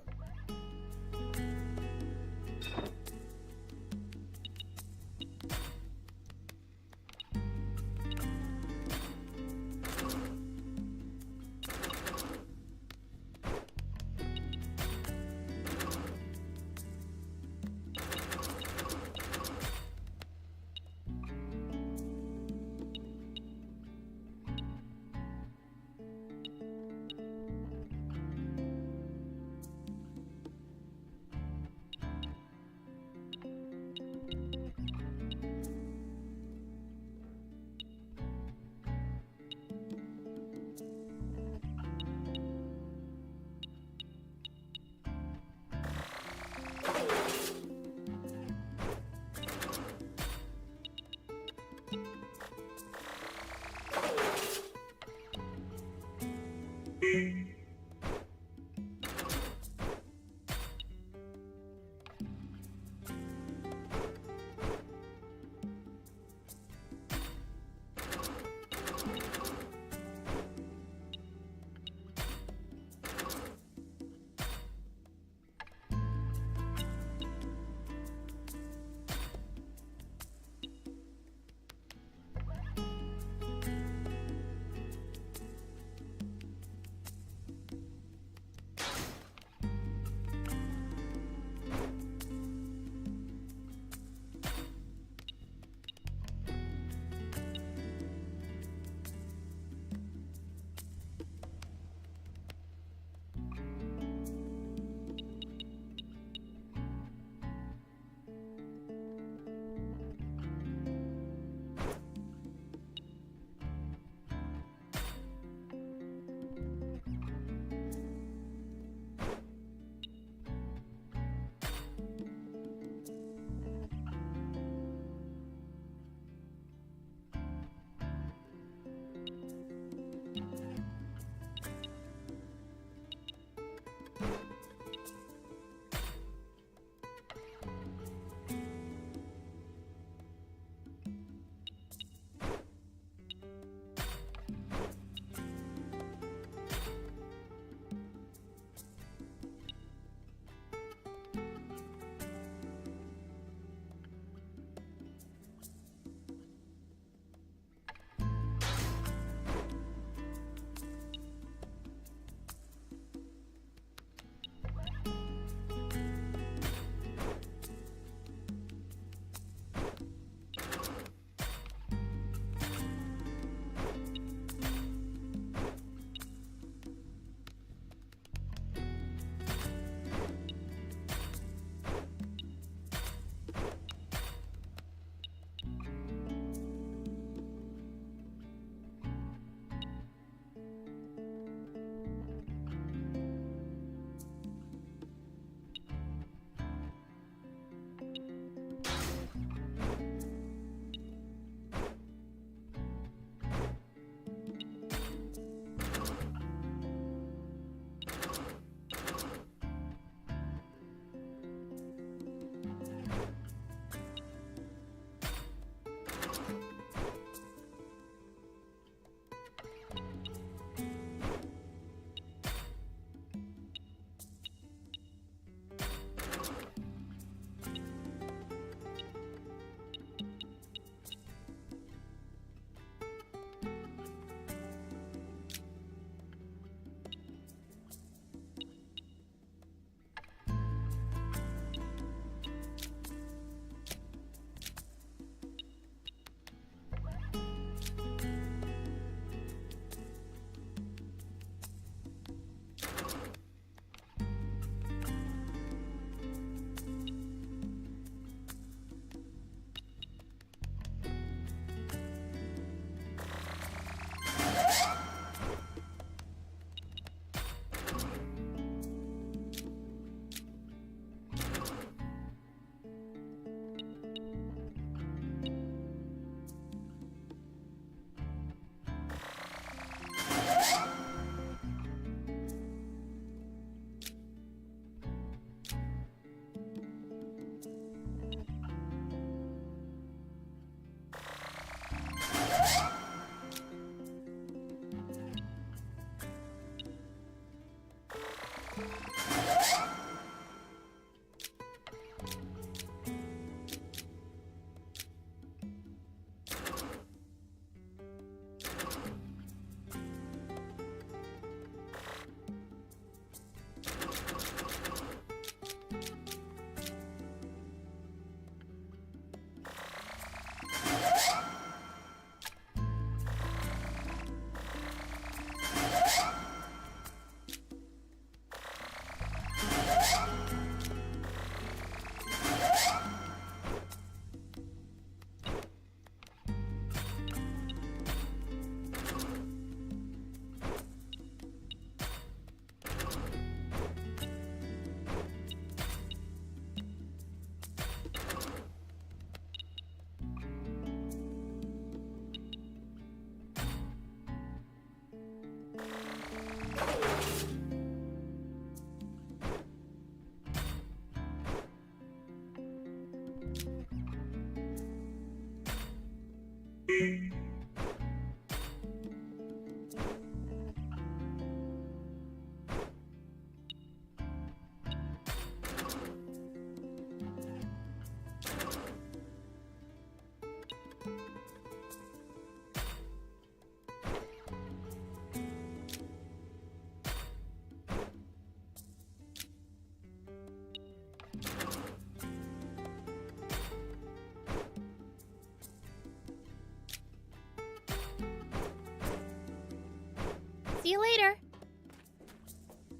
See you later.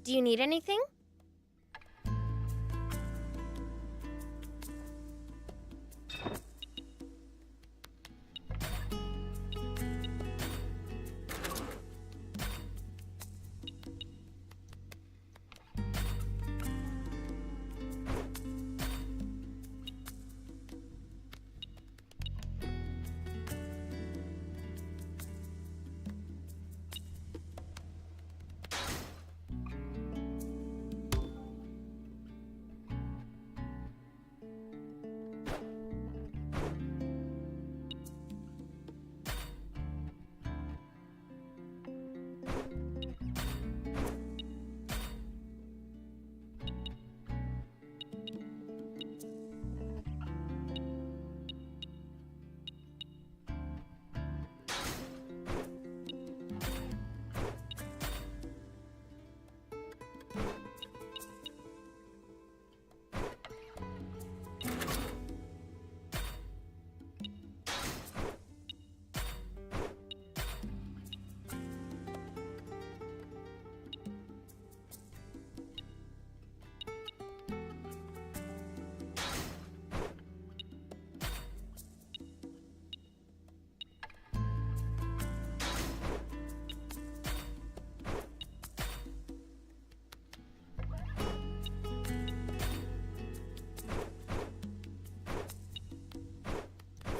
Do you need anything?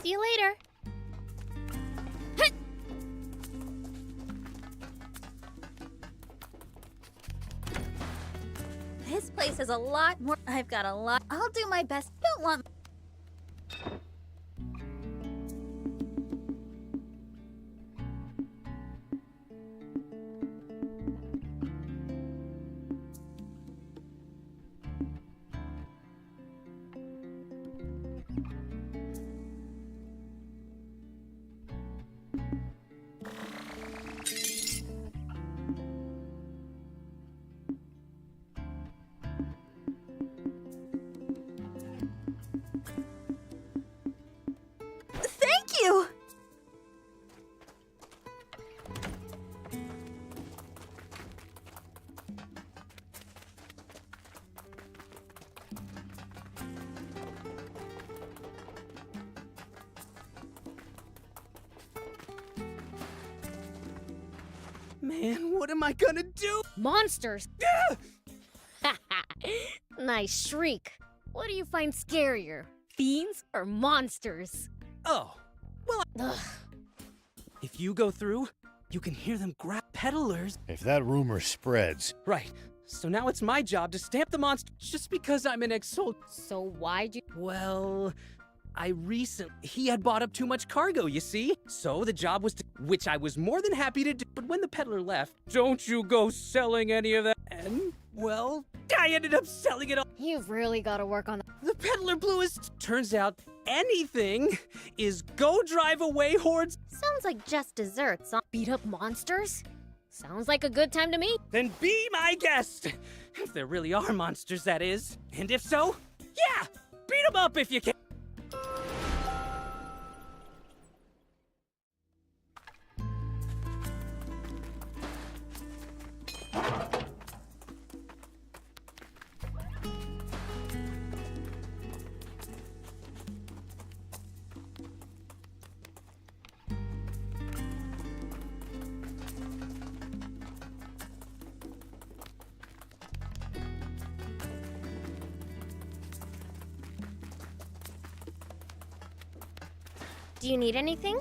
See you later. This place is a lot more. I've got a lot. I'll do my best. Don't want. Thank you! Man, what am I gonna do? Monsters! Nice shriek. What do you find scarier? Fiends or monsters? Oh, well, Ugh. if you go through, you can hear them grab peddlers. If that rumor spreads, Right. So now it's my job to stamp the monster just because I'm an ex-soldier. So why'd you... Well, he had bought up too much cargo, you see? So the job was to, which I was more than happy to do. But when the peddler left, don't you go selling any of that. And, well, I ended up selling it all. You've really got to work on that. The peddler blew his... Turns out anything is go drive away hordes. Sounds like just desserts. Beat up monsters? Sounds like a good time to me. Then be my guest. If there really are monsters, that is. And if so, yeah, beat them up if you can. Do you need anything?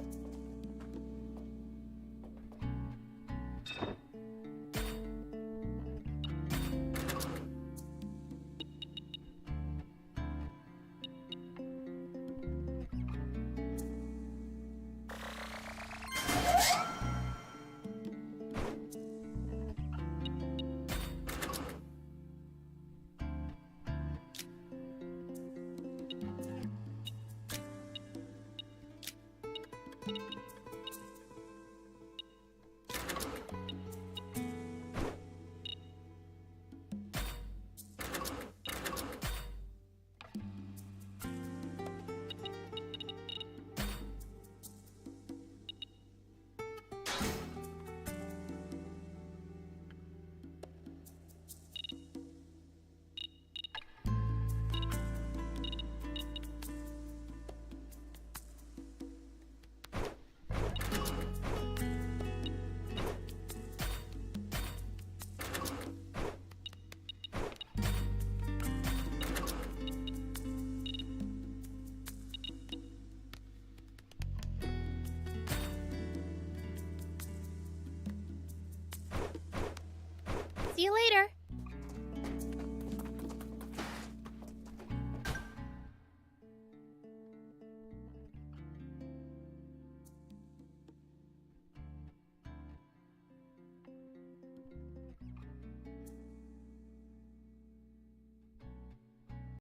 See you later.